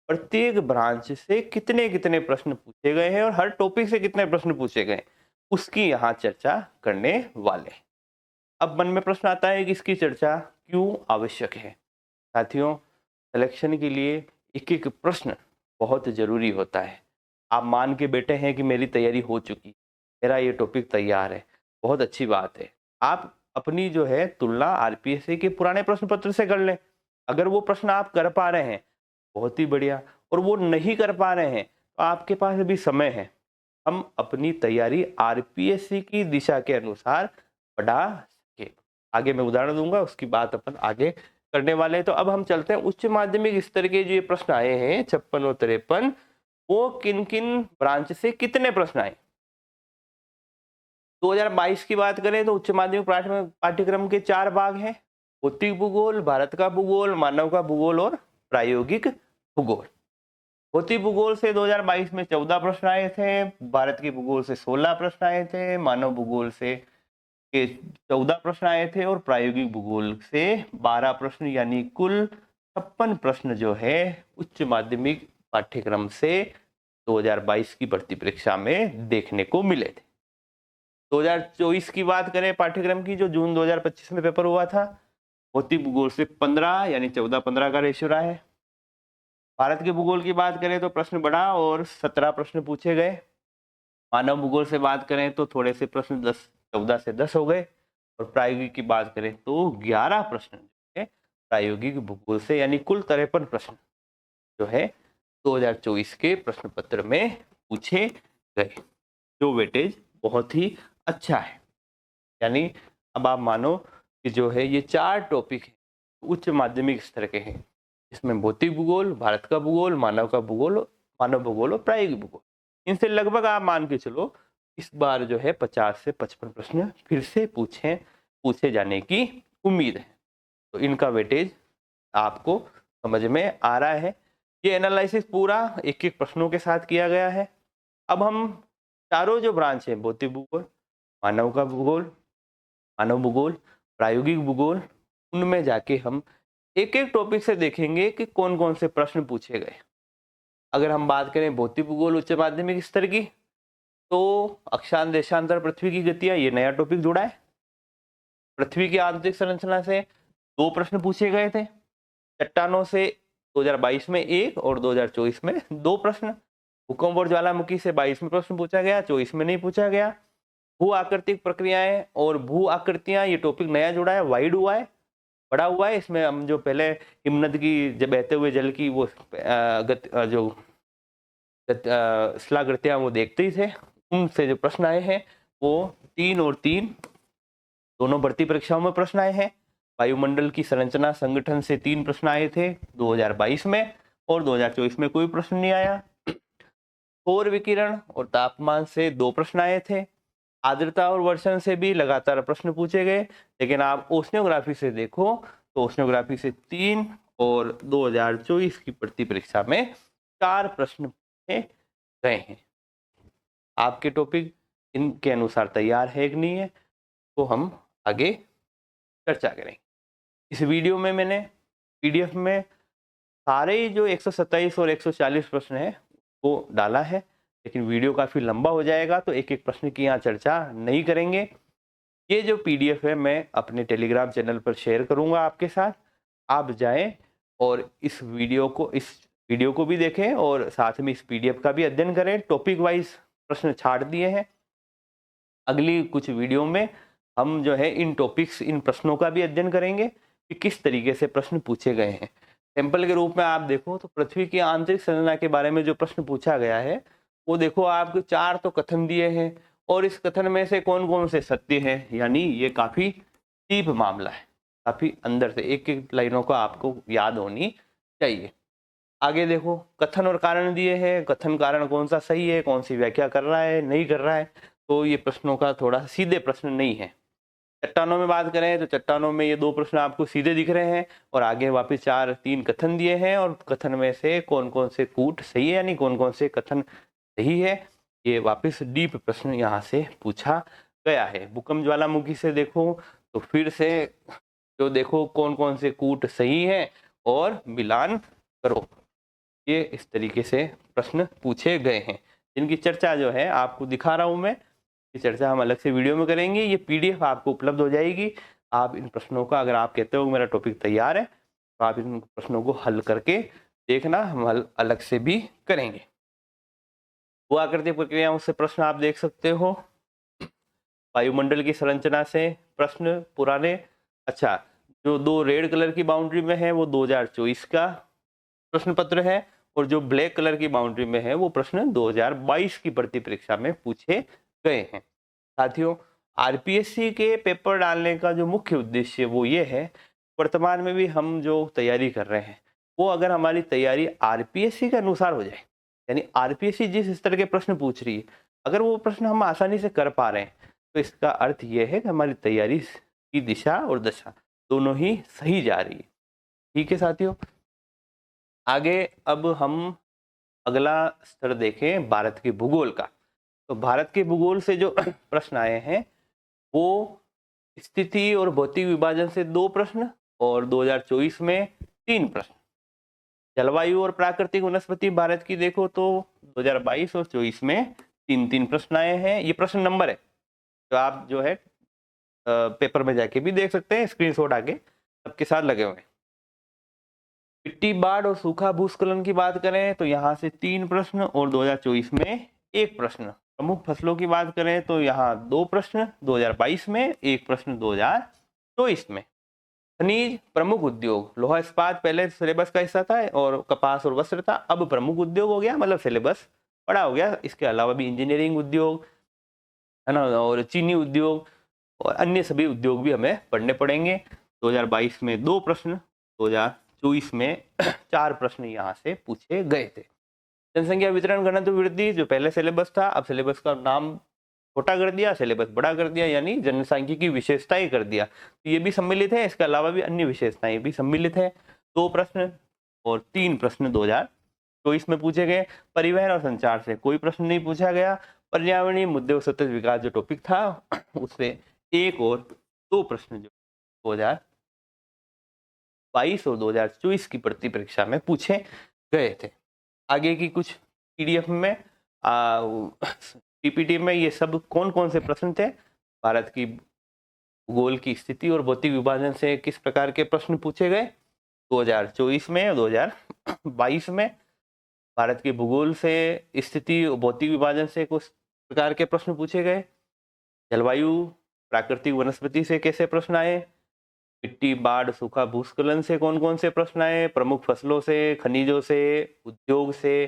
प्रत्येक ब्रांच से कितने प्रश्न पूछे गए हैं और हर टॉपिक से कितने प्रश्न पूछे गए, उसकी यहाँ चर्चा करने वाले हैं। अब मन में प्रश्न आता है कि इसकी चर्चा क्यों आवश्यक है। साथियों, सिलेक्शन के लिए एक प्रश्न बहुत जरूरी होता है। आप मान के बैठे हैं कि मेरी तैयारी हो चुकी, मेरा ये टॉपिक तैयार है, बहुत अच्छी बात है। आप अपनी जो है तुलना आरपीएससी के पुराने प्रश्न पत्र से कर लें। अगर वो प्रश्न आप कर पा रहे हैं बहुत ही बढ़िया, और वो नहीं कर पा रहे हैं तो आपके पास अभी समय है। हम अपनी तैयारी आरपीएससी की दिशा के अनुसार बढ़ा सके। आगे मैं उदाहरण दूंगा, उसकी बात अपन आगे करने वाले हैं। तो अब हम चलते हैं उच्च माध्यमिक स्तर के जो ये प्रश्न आए हैं 56 और 53, वो किन किन ब्रांच से कितने प्रश्न आए। 2022 की बात करें तो उच्च माध्यमिक पाठ्यक्रम के 4 भाग हैं: भौतिक भूगोल, भारत का भूगोल, मानव का भूगोल और प्रायोगिक भूगोल। भौतिक भूगोल से 2022 में 14 प्रश्न आए थे, भारत के भूगोल से 16 प्रश्न आए थे, मानव भूगोल से के 14 प्रश्न आए थे और प्रायोगिक भूगोल से 12 प्रश्न, यानी कुल 56 प्रश्न जो है उच्च माध्यमिक पाठ्यक्रम से 2022 की भर्ती परीक्षा में देखने को मिले थे। 2024 की बात करें पाठ्यक्रम की, जो जून 2025 में पेपर हुआ था, भौतिक भूगोल से 15, यानी 14-15 का रेशियो रहा है। भारत के भूगोल की बात करें तो प्रश्न बढ़ा और 17 प्रश्न पूछे गए। मानव भूगोल से बात करें तो थोड़े से प्रश्न 14 से 10 हो गए। और प्रायोगिक की बात करें तो 11 प्रश्न है प्रायोगिक भूगोल से, यानी कुल 53 प्रश्न जो है 2024 के प्रश्न पत्र में पूछे गए, जो वेटेज बहुत ही अच्छा है। यानी अब आप मानो कि जो है ये 4 टॉपिक है उच्च माध्यमिक स्तर के हैं, इसमें भौतिक भूगोल, भारत का भूगोल, मानव का भूगोल, मानव भूगोल और प्रायोगिक भूगोल। इनसे लगभग आप मान के चलो इस बार जो है 50 से 55 प्रश्न फिर से पूछे जाने की उम्मीद है। तो इनका वेटेज आपको समझ में आ रहा है। ये एनालिसिस पूरा एक एक प्रश्नों के साथ किया गया है। अब हम चारों जो ब्रांच है, भौतिक भूगोल, मानव का भूगोल, मानव भूगोल, प्रायोगिक भूगोल, उनमें जाके हम एक एक टॉपिक से देखेंगे कि कौन कौन से प्रश्न पूछे गए। अगर हम बात करें भौतिक भूगोल उच्च माध्यमिक स्तर की, तो अक्षांश देशांतर पृथ्वी की गतियां, ये नया टॉपिक जुड़ा है। पृथ्वी की आंतरिक संरचना से 2 प्रश्न पूछे गए थे। चट्टानों से 2022 में 1 और 2024 में 2 प्रश्न। भूकंप और ज्वालामुखी से 22 में प्रश्न पूछा गया, 24 में नहीं पूछा गया। भू आकृतिक प्रक्रियाएं और भू आकृतियां, ये टॉपिक नया जुड़ा है, वाइड हुआ है, बड़ा हुआ है। इसमें हम जो पहले हिमनद की जब बहते हुए जल की वो जो शिलाकृतियां वो देखते ही थे, उनसे जो प्रश्न आए हैं वो 3 और 3 दोनों भर्ती परीक्षाओं में प्रश्न आए हैं। वायुमंडल की संरचना संगठन से 3 प्रश्न आए थे 2022 में, और 2024 में कोई प्रश्न नहीं आया। सौर विकिरण और तापमान से 2 प्रश्न आए थे। आर्द्रता और वर्षण से भी लगातार प्रश्न पूछे गए, लेकिन आप ओशनियोग्राफी से देखो तो ओशनियोग्राफी से 3 और 2024 की भर्ती परीक्षा में 4 प्रश्न पूछे गए हैं। आपके टॉपिक इनके अनुसार तैयार है कि नहीं है, तो हम आगे चर्चा करेंगे। इस वीडियो में मैंने पीडीएफ में सारे जो 127 और 140 प्रश्न है वो डाला है, लेकिन वीडियो काफ़ी लंबा हो जाएगा तो एक एक प्रश्न की यहाँ चर्चा नहीं करेंगे। ये जो पीडीएफ है मैं अपने टेलीग्राम चैनल पर शेयर करूँगा आपके साथ। आप जाएं और इस वीडियो को भी देखें और साथ में इस पीडीएफ का भी अध्ययन करें। टॉपिक वाइज प्रश्न छाट दिए हैं। अगली कुछ वीडियो में हम जो है इन टॉपिक्स, इन प्रश्नों का भी अध्ययन करेंगे कि किस तरीके से प्रश्न पूछे गए हैं। सैंपल के रूप में आप देखो तो पृथ्वी की आंतरिक संरचना के बारे में जो प्रश्न पूछा गया है वो देखो, आपको 4 तो कथन दिए हैं और इस कथन में से कौन कौन से सत्य है, यानी ये काफी डीप मामला है, काफी अंदर से एक एक लाइनों को आपको याद होनी चाहिए। आगे देखो कथन और कारण दिए हैं, कथन कारण कौन सा सही है, कौन सी व्याख्या कर रहा है नहीं कर रहा है, तो ये प्रश्नों का थोड़ा सीधे प्रश्न नहीं है। चट्टानों में बात करें तो चट्टानों में ये 2 प्रश्न आपको सीधे दिख रहे हैं और आगे वापस 3 कथन दिए हैं और कथन में से कौन कौन से कूट सही है यानी कौन कौन से कथन सही है, ये वापस डीप प्रश्न यहाँ से पूछा गया है। भूकंप ज्वालामुखी से देखो तो फिर से जो देखो कौन कौन से कूट सही है और मिलान करो, ये इस तरीके से प्रश्न पूछे गए हैं जिनकी चर्चा जो है आपको दिखा रहा हूँ मैं। ये चर्चा हम अलग से वीडियो में करेंगे। ये पीडीएफ आपको उपलब्ध हो जाएगी। आप इन प्रश्नों का, अगर आप कहते हो मेरा टॉपिक तैयार है, तो आप इन प्रश्नों को हल करके देखना, हम हल अलग से भी करेंगे। वो आकृतिक प्रक्रियाओं से प्रश्न आप देख सकते हो। वायुमंडल की संरचना से प्रश्न पुराने, अच्छा जो 2 रेड कलर की बाउंड्री में है वो 2024 का प्रश्न पत्र है और जो ब्लैक कलर की बाउंड्री में है वो प्रश्न 2022 की भर्ती परीक्षा में पूछे गए हैं। साथियों, आरपीएससी के पेपर डालने का जो मुख्य उद्देश्य वो ये है, वर्तमान में भी हम जो तैयारी कर रहे हैं वो अगर हमारी तैयारी आरपीएससी के अनुसार हो जाए, यानी आरपीएससी जिस स्तर के प्रश्न पूछ रही है अगर वो प्रश्न हम आसानी से कर पा रहे हैं, तो इसका अर्थ ये है कि हमारी तैयारी की दिशा और दशा दोनों ही सही जा रही है। ठीक है साथियों, आगे अब हम अगला स्तर देखें भारत के भूगोल का। तो भारत के भूगोल से जो प्रश्न आए हैं वो स्थिति और भौतिक विभाजन से 2 प्रश्न और 2024 में 3 प्रश्न। जलवायु और प्राकृतिक वनस्पति भारत की देखो तो 2022 और 24 में 3-3 प्रश्न आए हैं। ये प्रश्न नंबर है, तो आप जो है पेपर में जाके भी देख सकते हैं, स्क्रीनशॉट आगे सबके साथ लगे हुए हैं। मिट्टी बाढ़ और सूखा भूस्खलन की बात करें तो यहाँ से 3 प्रश्न और 2024 में 1 प्रश्न। प्रमुख फसलों की बात करें तो यहाँ 2 प्रश्न 2022 में, 1 प्रश्न 2024 में। खनिज प्रमुख उद्योग, लोहा इस्पात पहले सिलेबस का हिस्सा था और कपास और वस्त्र था, अब प्रमुख उद्योग हो गया, मतलब सिलेबस बड़ा हो गया। इसके अलावा भी इंजीनियरिंग उद्योग है ना, और चीनी उद्योग और अन्य सभी उद्योग भी हमें पढ़ने पड़ेंगे। 2022 में 2 प्रश्न, 2024 में 4 प्रश्न यहाँ से पूछे गए थे। जनसंख्या वितरण घनत्व वृद्धि, जो पहले सिलेबस था अब सिलेबस का नाम छोटा कर दिया, सिलेबस बड़ा कर दिया, यानी जनसांख्यिकी विशेषताएं कर दिया, तो ये भी सम्मिलित है। इसके अलावा भी अन्य विशेषताएं भी सम्मिलित है। 2 प्रश्न और 3 प्रश्न 2024 में पूछे गए। परिवहन और संचार से कोई प्रश्न नहीं पूछा गया। पर्यावरणीय मुद्दे और सतत विकास जो टॉपिक था उससे 1 और 2 प्रश्न जो 2022 और 2024 की भर्ती परीक्षा में पूछे गए थे। आगे की कुछ पीडीएफ में पीपीटी में ये सब कौन कौन से प्रश्न थे, भारत की भूगोल की स्थिति और भौतिक विभाजन से किस प्रकार के प्रश्न पूछे गए 2024 में और 2022 में, भारत के भूगोल से स्थिति और भौतिक विभाजन से कुछ प्रकार के प्रश्न पूछे गए। जलवायु प्राकृतिक वनस्पति से कैसे प्रश्न आए, मिट्टी, बाढ़, सूखा, भूस्खलन से कौन कौन से प्रश्न आए, प्रमुख फसलों से, खनिजों से, उद्योग से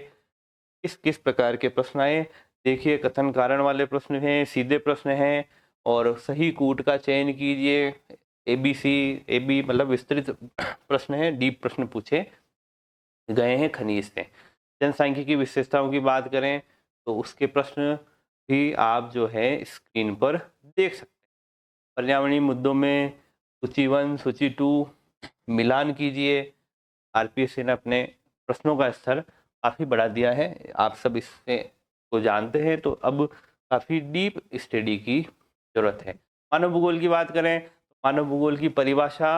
किस किस प्रकार के प्रश्न आए। देखिए, कथन कारण वाले प्रश्न हैं, सीधे प्रश्न हैं, और सही कूट का चयन कीजिए। ABC, AB मतलब विस्तृत प्रश्न है, डीप प्रश्न पूछे गए हैं खनिज से। जनसांख्यिकी की विशेषताओं की बात करें तो उसके प्रश्न भी आप जो है स्क्रीन पर देख सकते हैं। पर्यावरणीय मुद्दों में सूची 1, सूची 2 मिलान कीजिए। RPSC ने अपने प्रश्नों का स्तर काफ़ी बढ़ा दिया है, आप सब इससे को जानते हैं, तो अब काफ़ी डीप स्टडी की जरूरत है। मानव भूगोल की बात करें तो मानव भूगोल की परिभाषा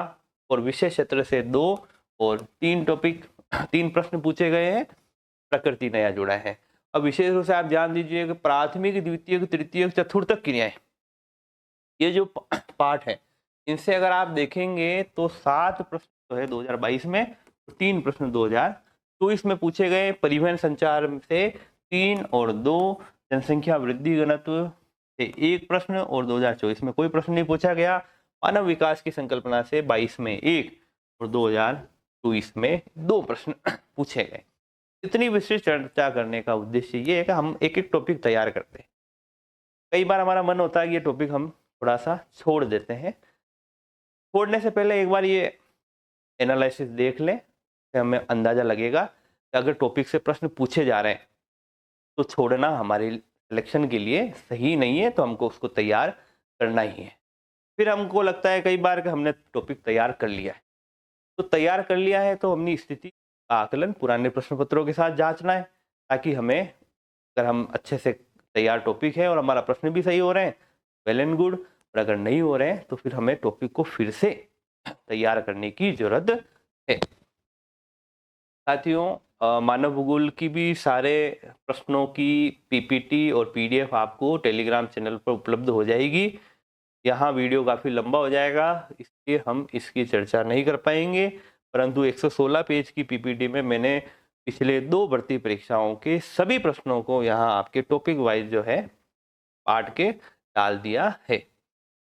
और विषय क्षेत्र से 2 और 3 प्रश्न पूछे गए हैं। प्रकृति नया जुड़ा है। अब विशेष रूप से आप ध्यान दीजिए कि प्राथमिक, द्वितीयक, तृतीयक, चतुर्थक क्रियाएं, ये जो पार्ट है, इनसे अगर आप देखेंगे तो 7 प्रश्न जो है 2022 में, 3 प्रश्न 2024 में पूछे गए। परिवहन संचार से 3 और 2, जनसंख्या वृद्धि घनत्व से 1 प्रश्न और 2024 में कोई प्रश्न नहीं पूछा गया। मानव विकास की संकल्पना से 22 में 1 और 2024 में 2 प्रश्न पूछे गए। इतनी विस्तृत चर्चा करने का उद्देश्य ये है कि हम एक एक टॉपिक तैयार करते हैं। कई बार हमारा मन होता है कि ये टॉपिक हम थोड़ा सा छोड़ देते हैं। छोड़ने से पहले एक बार ये एनालिसिस देख लें, तो हमें अंदाजा लगेगा कि अगर टॉपिक से प्रश्न पूछे जा रहे हैं तो छोड़ना हमारे सिलेक्शन के लिए सही नहीं है, तो हमको उसको तैयार करना ही है। फिर हमको लगता है कई बार कि हमने टॉपिक तैयार कर लिया है, तो तैयार कर लिया है तो अपनी स्थिति का आकलन पुराने प्रश्न पत्रों के साथ जांचना है, ताकि हमें, अगर हम अच्छे से तैयार टॉपिक है और हमारा प्रश्न भी सही हो रहे हैं, वेल एंड गुड, और अगर नहीं हो रहे हैं तो फिर हमें टॉपिक को फिर से तैयार करने की जरूरत है। साथियों, मानव भूगोल की भी सारे प्रश्नों की PPT और PDF आपको टेलीग्राम चैनल पर उपलब्ध हो जाएगी। यहाँ वीडियो काफ़ी लंबा हो जाएगा, इसलिए हम इसकी चर्चा नहीं कर पाएंगे, परंतु 116 पेज की PPT में मैंने पिछले 2 भर्ती परीक्षाओं के सभी प्रश्नों को यहाँ आपके टॉपिक वाइज जो है बांट के डाल दिया है।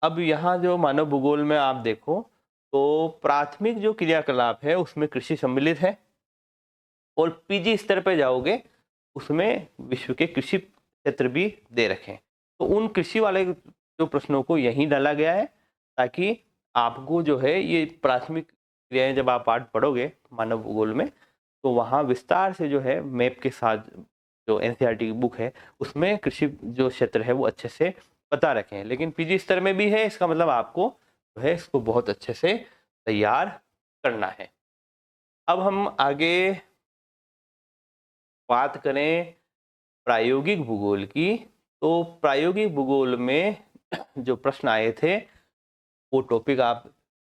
अब यहाँ जो मानव भूगोल में आप देखो तो प्राथमिक जो क्रियाकलाप है उसमें कृषि सम्मिलित है, और PG स्तर पे जाओगे उसमें विश्व के कृषि क्षेत्र भी दे रखे हैं। तो उन कृषि वाले जो प्रश्नों को यहीं डाला गया है, ताकि आपको जो है ये प्राथमिक क्रियाएं जब आप पाठ पढ़ोगे मानव भूगोल में, तो वहाँ विस्तार से जो है मैप के साथ, जो NCERT की बुक है उसमें कृषि जो क्षेत्र है वो अच्छे से बता रखे हैं। लेकिन PG स्तर में भी है, इसका मतलब आपको जो है इसको बहुत अच्छे से तैयार करना है। अब हम आगे बात करें प्रायोगिक भूगोल की, तो प्रायोगिक भूगोल में जो प्रश्न आए थे वो टॉपिक आप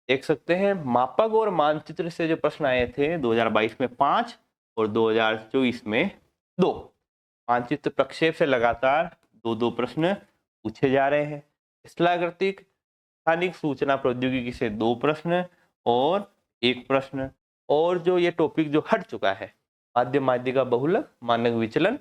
देख सकते हैं। मापक और मानचित्र से जो प्रश्न आए थे 2022 में 5 और 2024 में 2। मानचित्र प्रक्षेप से लगातार 2-2 प्रश्न पूछे जा रहे हैं। स्थलाकृतिक स्थानिक सूचना प्रौद्योगिकी से 2 प्रश्न और 1 प्रश्न। और जो ये टॉपिक जो हट चुका है, माध्य माध्यिका बहुलक, मानक विचलन,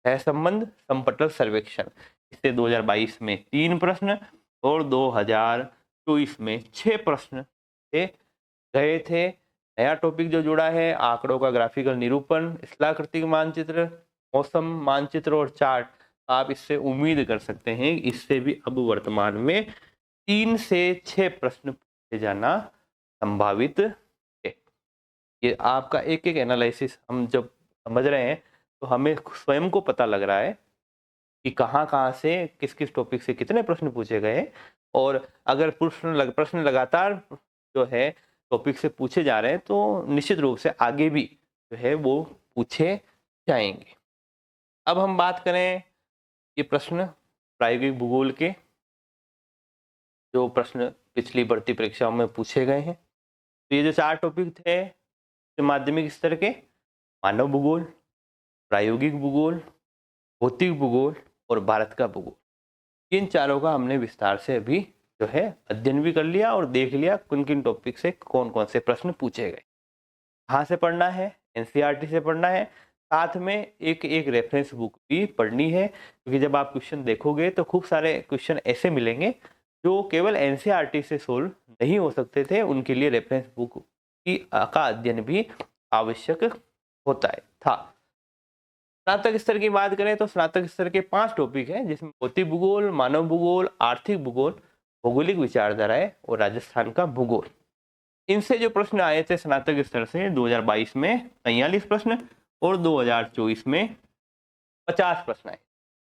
सहसंबंध, समपटल सर्वेक्षण, इससे 2022 में 3 प्रश्न और 2024 में 6 प्रश्न गए थे। नया टॉपिक जो जुड़ा है, आंकड़ों का ग्राफिकल निरूपण, स्थलाकृतिक मानचित्र, मौसम मानचित्र और चार्ट। आप इससे उम्मीद कर सकते हैं इससे भी अब वर्तमान में 3 से 6 प्रश्न पूछे जाना संभावित है। ये आपका एक एक एनालिसिस हम जब समझ रहे हैं तो हमें स्वयं को पता लग रहा है कि कहाँ से किस किस टॉपिक से कितने प्रश्न पूछे गए, और अगर प्रश्न लगातार जो है टॉपिक से पूछे जा रहे हैं तो निश्चित रूप से आगे भी जो है वो पूछे जाएंगे। अब हम बात करें ये प्रश्न प्रायोगिक भूगोल के, जो प्रश्न पिछली भर्ती परीक्षाओं में पूछे गए हैं। तो ये जो 4 टॉपिक थे माध्यमिक स्तर के, मानव भूगोल, प्रायोगिक भूगोल, भौतिक भूगोल और भारत का भूगोल, इन चारों का हमने विस्तार से अभी जो है अध्ययन भी कर लिया और देख लिया किन किन टॉपिक से कौन कौन से प्रश्न पूछे गए। कहाँ से पढ़ना है? NCERT से पढ़ना है, साथ में एक एक रेफरेंस बुक भी पढ़नी है, क्योंकि जब आप क्वेश्चन देखोगे तो खूब सारे क्वेश्चन ऐसे मिलेंगे जो केवल एनसीईआरटी से सोल्व नहीं हो सकते थे, उनके लिए रेफरेंस बुक का अध्ययन भी आवश्यक होता है था। स्नातक स्तर की बात करें तो स्नातक स्तर के 5 टॉपिक हैं, जिसमें भौतिक भूगोल, मानव भूगोल, आर्थिक भूगोल, भौगोलिक विचारधाराएं और राजस्थान का भूगोल। इनसे जो प्रश्न आए थे स्नातक स्तर से 2022 में 43 प्रश्न और 2024 में 50 प्रश्न आए।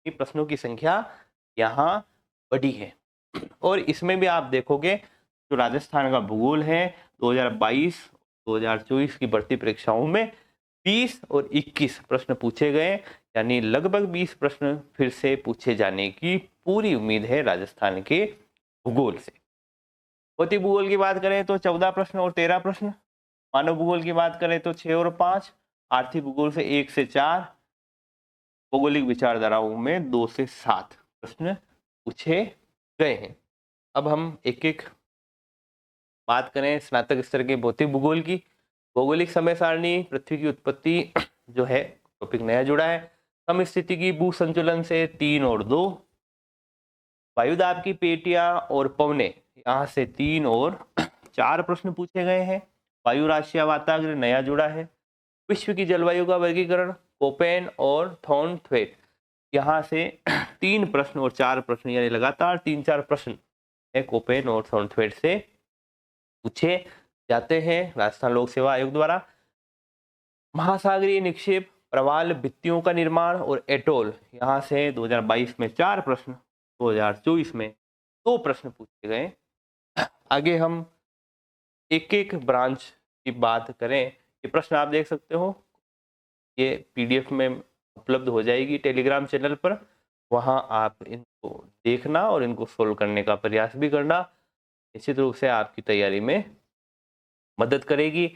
ये प्रश्नों की संख्या यहाँ बढ़ी है। और इसमें भी आप देखोगे जो राजस्थान का भूगोल है 2022 2024 की भर्ती परीक्षाओं में 20 और 21 प्रश्न पूछे गए, यानी लगभग 20 प्रश्न फिर से पूछे जाने की पूरी उम्मीद है राजस्थान के भूगोल से। भौतिक भूगोल की बात करें तो 14 प्रश्न और 13 प्रश्न, मानव भूगोल की बात करें तो 6 और 5, आर्थिक भूगोल से 1 से 4, भौगोलिक विचारधाराओं में 2 से 7 प्रश्न पूछे गए हैं। अब हम एक एक बात करें स्नातक स्तर के भौतिक भूगोल की। भौगोलिक समय सारणी, पृथ्वी की उत्पत्ति जो है टॉपिक नया जुड़ा है। समस्थिति की भू संचलन से 3 और 2, वायुदाब की पेटियां और पवने यहाँ से 3 और 4 प्रश्न पूछे गए हैं। वायु राशि वाताग्र नया जुड़ा है। विश्व की जलवायु का वर्गीकरण, कोपेन और थॉर्नथवेट यहाँ से 3 प्रश्न और 4 प्रश्न, यानी लगातार 3-4 प्रश्न है कोपेन और थॉर्नथवेट से पूछे जाते हैं राजस्थान लोक सेवा आयोग द्वारा। महासागरीय निक्षेप, प्रवाल भित्तियों का निर्माण और एटोल यहाँ से 2022 में 4 प्रश्न, 2024 में 2 प्रश्न पूछे गए। आगे हम एक एक ब्रांच की बात करें, ये प्रश्न आप देख सकते हो, ये पीडीएफ में उपलब्ध हो जाएगी टेलीग्राम चैनल पर, वहां आप इनको देखना और इनको सोल्व करने का प्रयास भी करना, निश्चित रूप से आपकी तैयारी में मदद करेगी।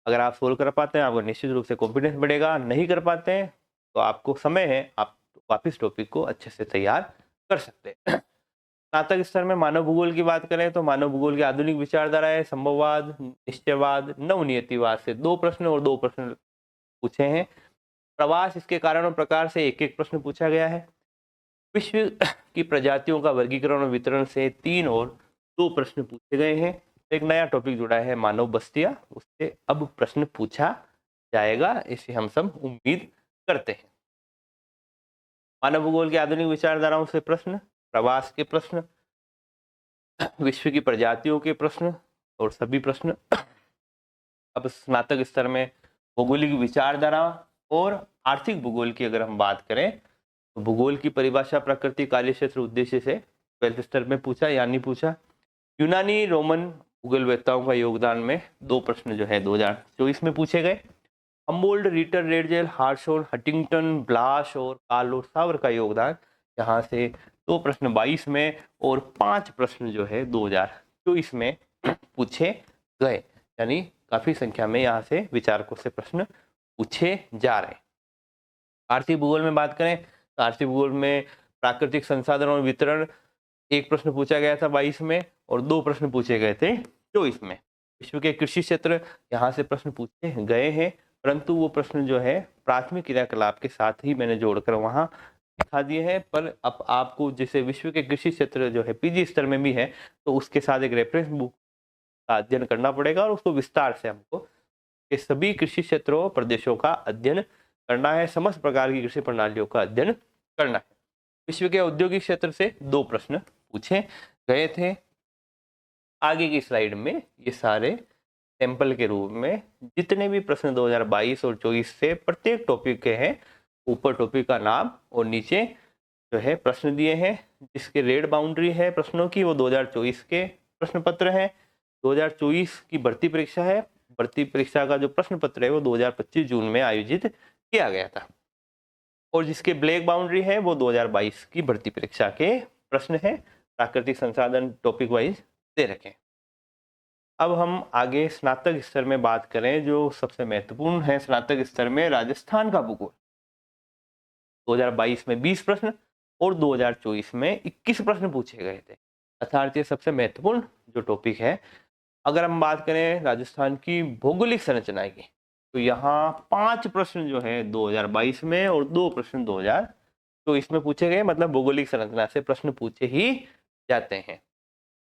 अगर आप सोल्व कर पाते हैं आपको निश्चित रूप से कॉन्फिडेंस बढ़ेगा, नहीं कर पाते हैं तो आपको समय है, आप वापस टॉपिक को अच्छे से तैयार कर सकते हैं। स्नातक स्तर में मानव भूगोल की बात करें तो मानव भूगोल की आधुनिक विचारधाराएं, संभववाद, निश्चयवाद, नवनियतिवाद से 2 प्रश्न और 2 प्रश्न पूछे हैं। प्रवास, इसके कारण और प्रकार से एक एक प्रश्न पूछा गया है। विश्व की प्रजातियों का वर्गीकरण और वितरण से 3 और 2 प्रश्न पूछे गए हैं। एक नया टॉपिक जुड़ा है मानव बस्तियां, उससे अब प्रश्न पूछा जाएगा, इसे हम सब उम्मीद करते हैं। मानव भूगोल की आधुनिक विचारधाराओं से प्रश्न, प्रवास के प्रश्न, विश्व की प्रजातियों के प्रश्न और सभी प्रश्न। अब स्नातक स्तर में भौगोलिक विचारधारा और आर्थिक भूगोल की अगर हम बात करें तो भूगोल की परिभाषा, प्रकृति, कार्य क्षेत्र, उद्देश्य से 12th स्तर में पूछा या नहीं पूछा। यूनानी रोमन भूगोलवेत्ताओं का योगदान में 2 प्रश्न जो है 2024 में पूछे गए। Humboldt, Ritter, Ratzel, Hartshorne, Huntington, Blache और कार्ल और सावर का योगदान, यहाँ से 2 प्रश्न 22 में और 5 प्रश्न जो है 2024 में पूछे गए, यानी काफी संख्या में यहाँ से विचारकों से प्रश्न पूछे जा रहे हैं। आर्थिक भूगोल में बात करें तो आर्थिक भूगोल में प्राकृतिक संसाधन और वितरण 1 प्रश्न पूछा गया था 22 में और 2 प्रश्न पूछे गए थे 24 में। विश्व के कृषि क्षेत्र, यहाँ से प्रश्न पूछे गए हैं, परंतु वो प्रश्न जो है प्राथमिक क्रियाकलाप के साथ ही मैंने जोड़कर वहाँ दिखा दिए हैं। पर अब आपको जैसे विश्व के कृषि क्षेत्र जो है पीजी स्तर में भी है, तो उसके साथ एक रेफरेंस बुक का अध्ययन करना पड़ेगा और उसको विस्तार से हमको के सभी कृषि क्षेत्रों प्रदेशों का अध्ययन करना है, समस्त प्रकार की कृषि प्रणालियों का अध्ययन करना है। विश्व के औद्योगिक क्षेत्र से 2 प्रश्न पूछे गए थे। आगे की स्लाइड में ये सारे सैंपल के रूप में जितने भी प्रश्न 2022 और 24 से प्रत्येक टॉपिक के हैं, ऊपर टॉपिक का नाम और नीचे जो है प्रश्न दिए हैं। जिसके रेड बाउंड्री है प्रश्नों की वो 2024 के प्रश्न पत्र है। 2024 की भर्ती परीक्षा है, भर्ती परीक्षा का जो प्रश्न पत्र है वो 2025 जून में आयोजित किया गया था। और जिसके ब्लैक बाउंड्री है वो 2022 की भर्ती परीक्षा के प्रश्न है, प्राकृतिक संसाधन टॉपिक वाइज दे रखे हैं। अब हम आगे स्नातक स्तर में बात करें, जो सबसे महत्वपूर्ण है स्नातक स्तर में राजस्थान का भूगोल। 2022 में 20 प्रश्न और 2024 में 21 प्रश्न पूछे गए थे, अर्थात ये सबसे महत्वपूर्ण जो टॉपिक है। अगर हम बात करें राजस्थान की भौगोलिक संरचना की तो यहाँ 5 प्रश्न जो है 2022 में और 2 प्रश्न 2024 में पूछे गए, मतलब भौगोलिक संरचना से प्रश्न पूछे ही जाते हैं।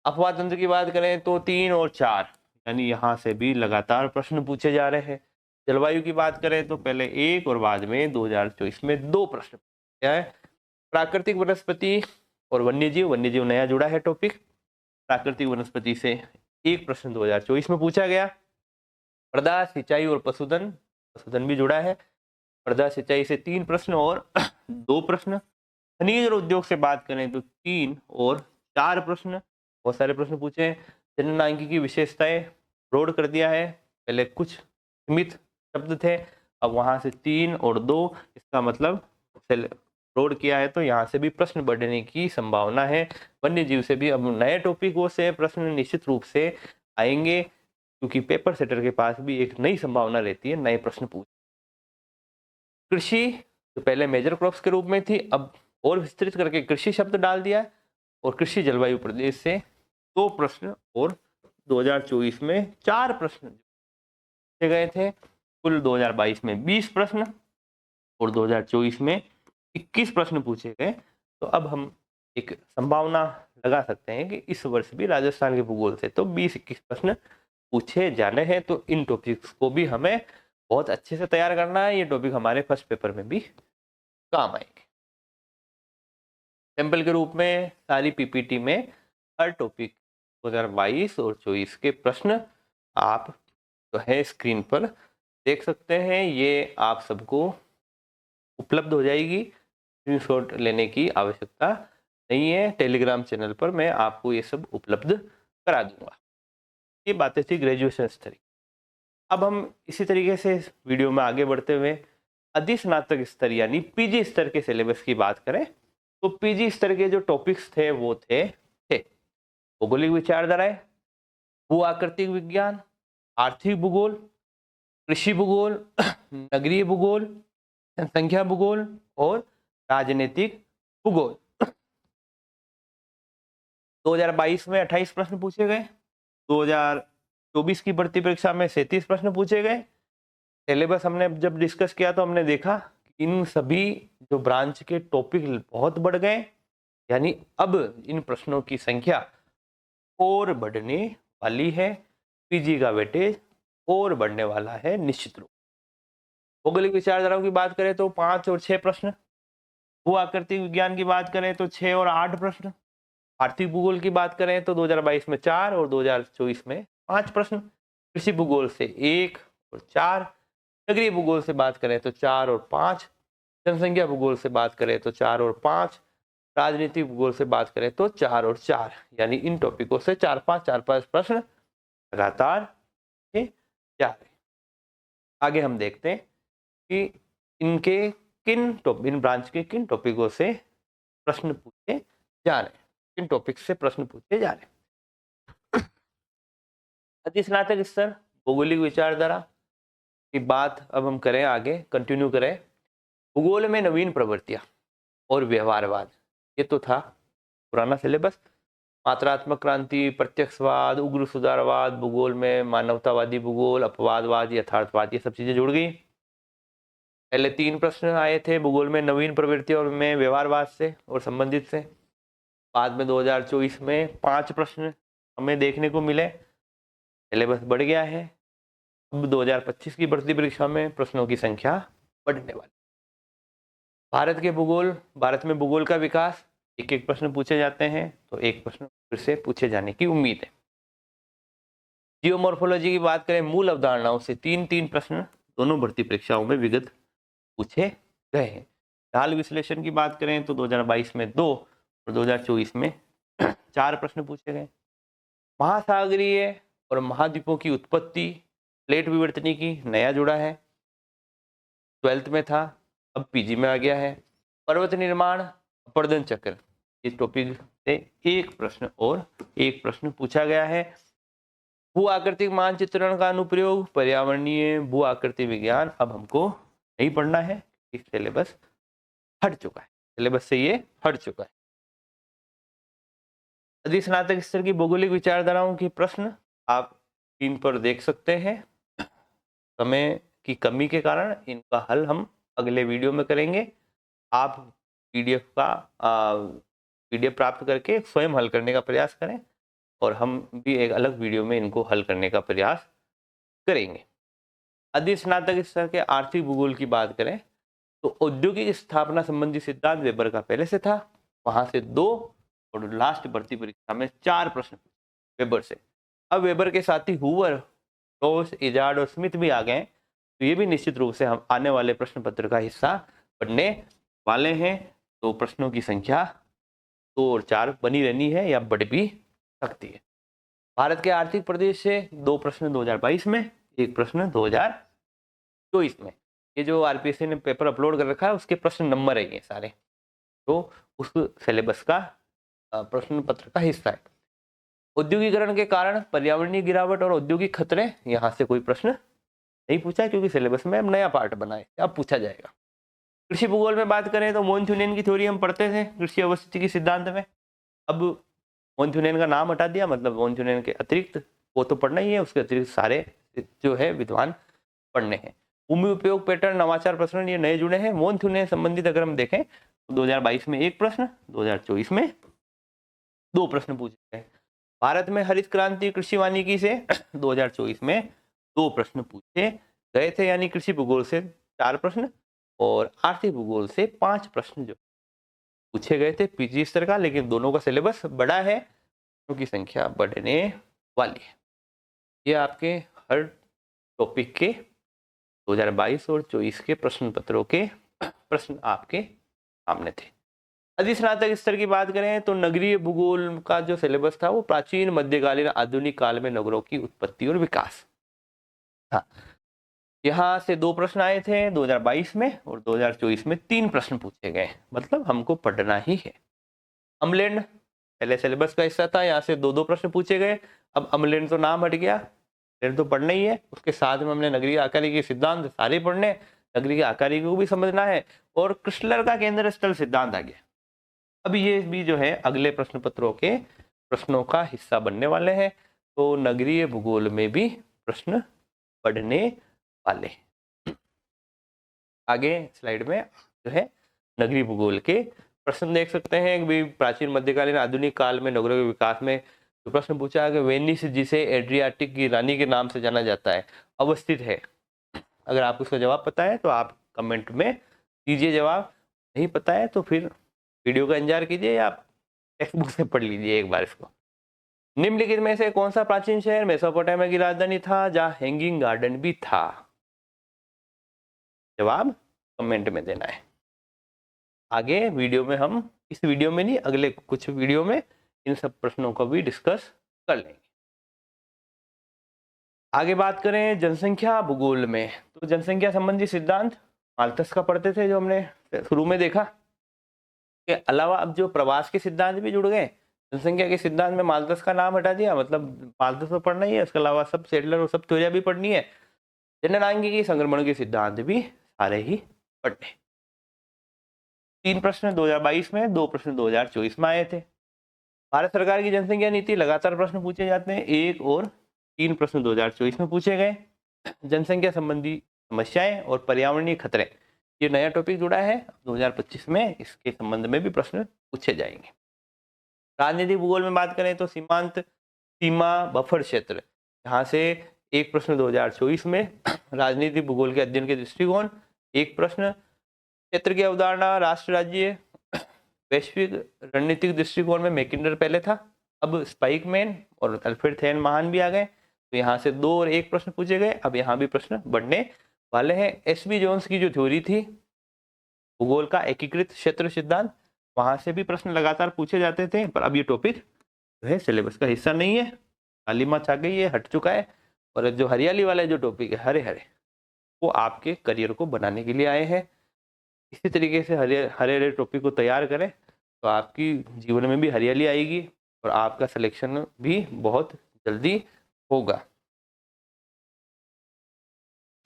अफवाह तंत्र की बात करें तो 3 और 4, यानी यहाँ से भी लगातार प्रश्न पूछे जा रहे हैं। जलवायु की बात करें तो पहले 1 और बाद में 2024 में 2 प्रश्न क्या है। प्राकृतिक वनस्पति और वन्यजीव, वन्यजीव नया जुड़ा है टॉपिक। प्राकृतिक वनस्पति से 1 प्रश्न 2024 में पूछा गया। मृदा सिंचाई और पशुधन, पशुधन भी जुड़ा है। मृदा सिंचाई से 3 प्रश्न और 2 प्रश्न। खनिज और उद्योग से बात करें तो 3 और 4 प्रश्न, बहुत सारे प्रश्न पूछे हैं। जननांगी की विशेषताएं रोड कर दिया है, पहले कुछ सीमित शब्द थे, अब वहां से 3 और 2, इसका मतलब रोड किया है, तो यहाँ से भी प्रश्न बढ़ने की संभावना है। वन्य जीव से भी अब नए टॉपिकों से प्रश्न निश्चित रूप से आएंगे, क्योंकि पेपर सेटर के पास भी एक नई संभावना रहती है नए प्रश्न पूछ। कृषि जो पहले मेजर क्रॉप्स के रूप में थी, अब और विस्तृत करके कृषि शब्द डाल दिया है। और कृषि जलवायु प्रदेश से 2 प्रश्न और 2024 में 4 प्रश्न पूछे गए थे। कुल 2022 में 20 प्रश्न और 2024 में 21 प्रश्न पूछे गए। तो अब हम एक संभावना लगा सकते हैं कि इस वर्ष भी राजस्थान के भूगोल से तो 20-21 प्रश्न पूछे जाने हैं। तो इन टॉपिक्स को भी हमें बहुत अच्छे से तैयार करना है। ये टॉपिक हमारे फर्स्ट पेपर में भी काम आएंगे। सैंपल के रूप में सारी पीपीटी में हर टॉपिक 2022 और 24 के प्रश्न आप जो है स्क्रीन पर देख सकते हैं। ये आप सबको उपलब्ध हो जाएगी, स्क्रीनशॉट लेने की आवश्यकता नहीं है। टेलीग्राम चैनल पर मैं आपको ये सब उपलब्ध करा दूंगा। ये बातें थी ग्रेजुएशन स्तर की। अब हम इसी तरीके से इस वीडियो में आगे बढ़ते हुए अधिस्नातक स्तर यानी पीजी स्तर के सिलेबस की बात करें तो पीजी स्तर के जो टॉपिक्स थे वो थे भौगोलिक विचारधाराएं, भू आकृतिक विज्ञान, आर्थिक भूगोल, कृषि भूगोल, नगरीय भूगोल, जनसंख्या भूगोल और राजनीतिक भूगोल। 2022 में 28 प्रश्न पूछे गए, 2024 की भर्ती परीक्षा में 37 प्रश्न पूछे गए। सिलेबस हमने जब डिस्कस किया तो हमने देखा कि इन सभी जो ब्रांच के टॉपिक बहुत बढ़ गए, यानी अब इन प्रश्नों की संख्या और बढ़ने वाली है। पीजी का वेटेज और बढ़ने वाला है निश्चित रूप। भौगोलिक विचारधाराओं की बात करें तो 5 और 6 प्रश्न, भू आकृतिक विज्ञान की बात करें तो 6 और 8 प्रश्न, आर्थिक भूगोल की बात करें तो 2022 में 4 और 2024 में 5 प्रश्न, कृषि भूगोल से 1 और 4, नगरीय भूगोल से बात करें तो 4 और 5, जनसंख्या भूगोल से बात करें तो 4 और 5, राजनीतिक भूगोल से बात करें तो 4 और 4, यानी इन टॉपिकों से 4-5 प्रश्न लगातार जा रहे। आगे हम देखते हैं कि इनके इन ब्रांच के किन टॉपिकों से प्रश्न पूछे जा रहे हैं, किन टॉपिक से प्रश्न पूछे जा रहे हैं। अधिस्नातक स्तर भौगोलिक विचारधारा की बात अब हम करें, आगे कंटिन्यू करें। भूगोल में नवीन प्रवृत्तियां और व्यवहारवाद, ये तो था पुराना सिलेबस। मात्रात्मक क्रांति, प्रत्यक्षवाद, उग्र सुधारवाद, भूगोल में मानवतावादी भूगोल, अपवादवाद, यथार्थवाद, ये सब चीजें जुड़ गई। पहले 3 प्रश्न आए थे भूगोल में नवीन प्रवृत्तियों में व्यवहारवाद से और संबंधित से। बाद में 2024 में 5 प्रश्न हमें देखने को मिले। सिलेबस बढ़ गया है। अब 2025 की भर्ती परीक्षा में प्रश्नों की संख्या बढ़ने वाली। भारत में भूगोल का विकास, एक प्रश्न पूछे जाते हैं, तो एक प्रश्न फिर से पूछे जाने की उम्मीद है। जियोमॉर्फोलॉजी की बात करें, मूल अवधारणाओं से 3 प्रश्न दोनों भर्ती परीक्षाओं में विगत पूछे गए हैं। ढाल विश्लेषण की बात करें तो 2022 में 2 और 2024 में 4 प्रश्न पूछे गए। महासागरीय और महाद्वीपों की उत्पत्ति, प्लेट विवर्तनी की नया जुड़ा है, 12th में था, अब पीजी में आ गया है। पर्वत निर्माण, अपर्दन चक्र, इस टॉपिक से 1 प्रश्न और 1 प्रश्न पूछा गया है। भू आकृतिक मानचित्रण का अनुप्रयोग, पर्यावरणीय भू आकृति विज्ञान, अब हमको नहीं पढ़ना है, इस सिलेबस हट चुका है, सिलेबस से ये हट चुका है। अधिस्नातक स्तर की भौगोलिक विचारधाराओं के प्रश्न आप स्क्रीन पर देख सकते हैं। समय की कमी के कारण इनका हल हम अगले वीडियो में करेंगे। आप पीडीएफ का पीडीएफ प्राप्त करके स्वयं हल करने का प्रयास करें और हम भी एक अलग वीडियो में इनको हल करने का प्रयास करेंगे। यदि स्नातक स्तर के आर्थिक भूगोल की बात करें तो औद्योगिक स्थापना संबंधी सिद्धांत वेबर का पहले से था, वहां से 2 और लास्ट भर्ती परीक्षा में 4 प्रश्न वेबर से। अब वेबर के साथ ही हुवर, रोस, इजार्ड और स्मिथ भी आ गए, तो ये भी निश्चित रूप से हम आने वाले प्रश्न पत्र का हिस्सा बनने वाले हैं। तो प्रश्नों की संख्या 2 और 4 बनी रहनी है या बढ़ भी सकती है। भारत के आर्थिक प्रदेश से 2 प्रश्न 2022 में, 1 प्रश्न 2024 में। ये जो आरपीएससी ने पेपर अपलोड कर रखा है उसके प्रश्न नंबर है ये सारे, तो उस सिलेबस का प्रश्न पत्र का हिस्सा है। औद्योगिकरण के कारण पर्यावरणीय गिरावट और औद्योगिक खतरे, यहाँ से कोई प्रश्न नहीं पूछा है क्योंकि सिलेबस में अब नया पार्ट बना है, अब पूछा जाएगा। कृषि भूगोल में बात करें तो मोन्थुनेन की थ्योरी हम पढ़ते थे कृषि अवस्थिति की सिद्धांत में। अब मोन्थुनेन का नाम हटा दिया, मतलब मोन्थुनेन के अतिरिक्त वो तो पढ़ना ही है, उसके अतिरिक्त सारे जो है विद्वान पढ़ने हैं। भूमि उपयोग पैटर्न, नवाचार प्रसरण ये नए जुड़े हैं। मोन्थुनेन संबंधित अगर हम देखें तो 2022 में 1 प्रश्न, 2024 में 2 प्रश्न पूछे गए। भारत में हरित क्रांति कृषि वानिकी से 2024 में 2 प्रश्न पूछे गए थे, यानी कृषि भूगोल से 4 प्रश्न और आर्थिक भूगोल से 5 प्रश्न जो पूछे गए थे पीजी स्तर का, लेकिन दोनों का सिलेबस बड़ा है, क्योंकि संख्या बढ़ने वाली है। ये आपके हर टॉपिक के 2022 और 24 के प्रश्न पत्रों के प्रश्न आपके सामने थे। यदि स्नातक स्तर की बात करें तो नगरीय भूगोल का जो सिलेबस था वो प्राचीन, मध्यकालीन, आधुनिक काल में नगरों की उत्पत्ति और विकास था। यहाँ से 2 प्रश्न आए थे 2022 में और 2024 में 3 प्रश्न पूछे गए, मतलब हमको पढ़ना ही है। अम्लेंड पहले सिलेबस का हिस्सा था, यहाँ से 2-2 प्रश्न पूछे गए। अब अम्लेंड तो नाम हट गया, अम्लेंड तो पढ़ना ही है। उसके साथ में हमने नगरीय आकारी के सिद्धांत सारे पढ़ने, नगरीय आकारी को भी समझना है, और क्रिस्लर का केंद्र स्थल सिद्धांत आ गया। अब ये भी जो है अगले प्रश्न पत्रों के प्रश्नों का हिस्सा बनने वाले हैं, तो नगरीय भूगोल में भी प्रश्न पढ़ने वाले हैं। आगे स्लाइड में जो है नगरीय भूगोल के प्रश्न देख सकते हैं कि प्राचीन, मध्यकालीन, आधुनिक काल में नगरों के विकास में जो प्रश्न पूछा है कि वेनिस, जिसे एड्रियाटिक की रानी के नाम से जाना जाता है, अवस्थित है। अगर आपको उसका जवाब पता है तो आप कमेंट में दीजिए जवाब, नहीं पता है तो फिर वीडियो का इंतजार कीजिए या आप टेक्स्ट बुक से पढ़ लीजिए एक बार इसको। निम्नलिखित में से कौन सा प्राचीन शहर मेसोपोटामिया की राजधानी था जहाँ हैंगिंग गार्डन भी था? जवाब कमेंट में देना है। आगे वीडियो में हम, इस वीडियो में नहीं, अगले कुछ वीडियो में इन सब प्रश्नों को भी डिस्कस कर लेंगे। आगे बात करें जनसंख्या भूगोल में, तो जनसंख्या संबंधी सिद्धांत माल्थस का पढ़ते थे जो हमने शुरू में देखा, के अलावा अब जो प्रवास के सिद्धांत भी जुड़ गए। जनसंख्या के सिद्धांत में माल्थस का नाम हटा दिया, मतलब माल्थस तो पढ़ना ही है, उसके अलावा सब सेटलर और सब थ्योरिया भी पढ़नी है। जननांगिकी संक्रमण के सिद्धांत भी सारे ही पढ़ने। 3 प्रश्न 2022 में, 2 प्रश्न 2024 में आए थे। भारत सरकार की जनसंख्या नीति, लगातार प्रश्न पूछे जाते हैं, 1 और 3 प्रश्न 2024 में पूछे गए। जनसंख्या संबंधी समस्याएं और पर्यावरणीय खतरे, ये नया टॉपिक जुड़ा है 2025 में, इसके संबंध में भी प्रश्न पूछे जाएंगे। राजनीतिक भूगोल में बात करें तो सीमांत, सीमा, बफर क्षेत्र, यहाँ से 1 प्रश्न 2024 में। राजनीतिक भूगोल के अध्ययन के दृष्टिकोण, 1 प्रश्न। क्षेत्र की अवधारणा, राष्ट्र राज्य, वैश्विक रणनीतिक दृष्टिकोण में मैकिंडर पहले था, अब स्पाइकमैन और अल्फ्रेड थेन महान भी आ गए, तो यहाँ से 2 और 1 प्रश्न पूछे गए। अब यहाँ भी प्रश्न बढ़ने वाले हैं। एसबी जोन्स की जो थ्योरी थी भूगोल का एकीकृत क्षेत्र सिद्धांत, वहां से भी प्रश्न लगातार पूछे जाते थे, पर अब ये टॉपिक जो है सिलेबस का हिस्सा नहीं है, काली माँ छा गई है, हट चुका है। और जो हरियाली वाला जो टॉपिक है, हरे हरे, वो आपके करियर को बनाने के लिए आए हैं। इसी तरीके से हरे हरे टॉपिक को तैयार करें तो आपकी जीवन में भी हरियाली आएगी और आपका सिलेक्शन भी बहुत जल्दी होगा।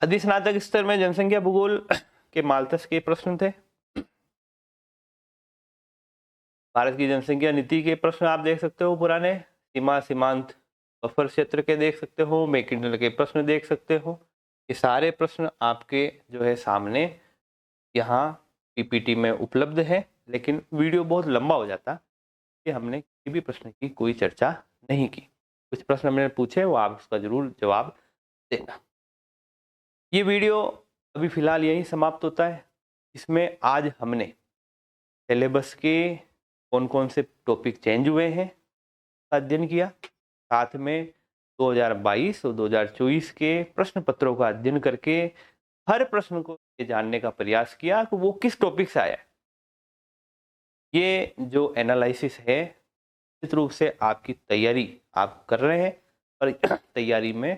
अधिस्नातक स्तर में जनसंख्या भूगोल के माल्थस के प्रश्न थे। भारत की जनसंख्या नीति के प्रश्न आप देख सकते हो पुराने, सीमा, सीमांत, बफर क्षेत्र के देख सकते हो, मैकिंडर के प्रश्न देख सकते हो। ये सारे प्रश्न आपके जो है सामने यहाँ पीपीटी में उपलब्ध है, लेकिन वीडियो बहुत लंबा हो जाता कि हमने किसी भी प्रश्न की कोई चर्चा नहीं की। कुछ प्रश्न मैंने पूछे, वो आप उसका ज़रूर जवाब देना। ये वीडियो अभी फ़िलहाल यहीं समाप्त होता है। इसमें आज हमने सिलेबस के कौन-कौन से टॉपिक चेंज हुए हैं का अध्ययन किया। साथ में 2022 और 2024 के प्रश्न पत्रों का अध्ययन करके हर प्रश्न को ये जानने का प्रयास किया कि वो किस टॉपिक से आया है। ये जो एनालिसिस है, निश्चित रूप से आपकी तैयारी आप कर रहे हैं और तैयारी में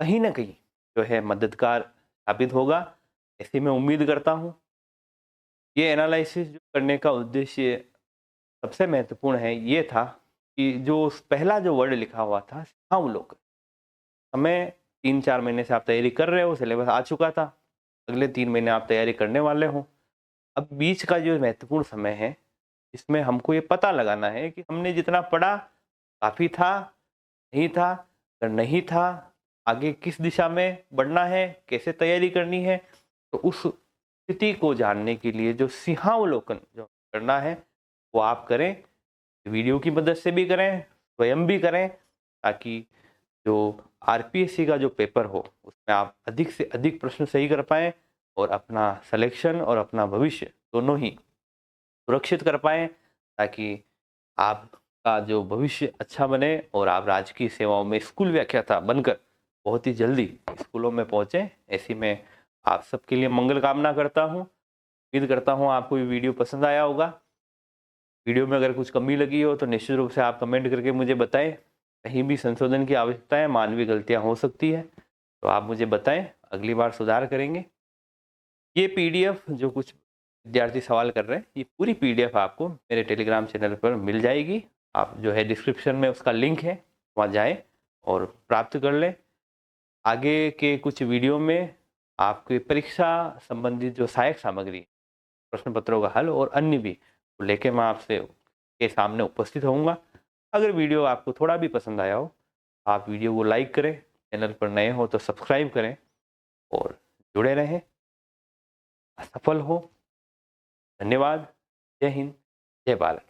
कहीं न कहीं जो है मददगार साबित होगा, ऐसी मैं उम्मीद करता हूँ। ये एनालिसिस जो करने का उद्देश्य सबसे महत्वपूर्ण है, ये था कि जो पहला जो वर्ड लिखा हुआ था सिंहावलोकन, हमें 3-4 महीने से आप तैयारी कर रहे हो, सिलेबस आ चुका था, अगले 3 महीने आप तैयारी करने वाले हो। अब बीच का जो महत्वपूर्ण समय है, इसमें हमको ये पता लगाना है कि हमने जितना पढ़ा काफ़ी था, नहीं था? अगर नहीं था, आगे किस दिशा में बढ़ना है, कैसे तैयारी करनी है? तो उस स्थिति को जानने के लिए जो सिंहावलोकन जो करना है, वो आप करें। वीडियो की मदद से भी करें, स्वयं भी करें, ताकि जो आरपीएससी का जो पेपर हो, उसमें आप अधिक से अधिक प्रश्न सही कर पाएँ और अपना सिलेक्शन और अपना भविष्य दोनों ही सुरक्षित कर पाएँ, ताकि आपका जो भविष्य अच्छा बने और आप राजकीय सेवाओं में स्कूल व्याख्याता बनकर बहुत ही जल्दी स्कूलों में पहुँचे। ऐसी मैं आप सबके लिए मंगल कामना करता हूँ। उम्मीद करता हूँ आपको ये वीडियो पसंद आया होगा। वीडियो में अगर कुछ कमी लगी हो तो निश्चित रूप से आप कमेंट करके मुझे बताएं। कहीं भी संशोधन की आवश्यकता है, मानवीय गलतियाँ हो सकती है, तो आप मुझे बताएं, अगली बार सुधार करेंगे। ये पीडीएफ जो कुछ विद्यार्थी सवाल कर रहे हैं, ये पूरी पीडीएफ आपको मेरे टेलीग्राम चैनल पर मिल जाएगी। आप जो है डिस्क्रिप्शन में उसका लिंक है, वहाँ जाएं और प्राप्त कर लें। आगे के कुछ वीडियो में आपकी परीक्षा संबंधित जो सहायक सामग्री, प्रश्न पत्रों का हल और अन्य भी को लेके मैं आपसे के सामने उपस्थित होऊंगा। अगर वीडियो आपको थोड़ा भी पसंद आया हो, आप वीडियो को लाइक करें, चैनल पर नए हो तो सब्सक्राइब करें और जुड़े रहें। सफल हो। धन्यवाद। जय हिंद, जय भारत।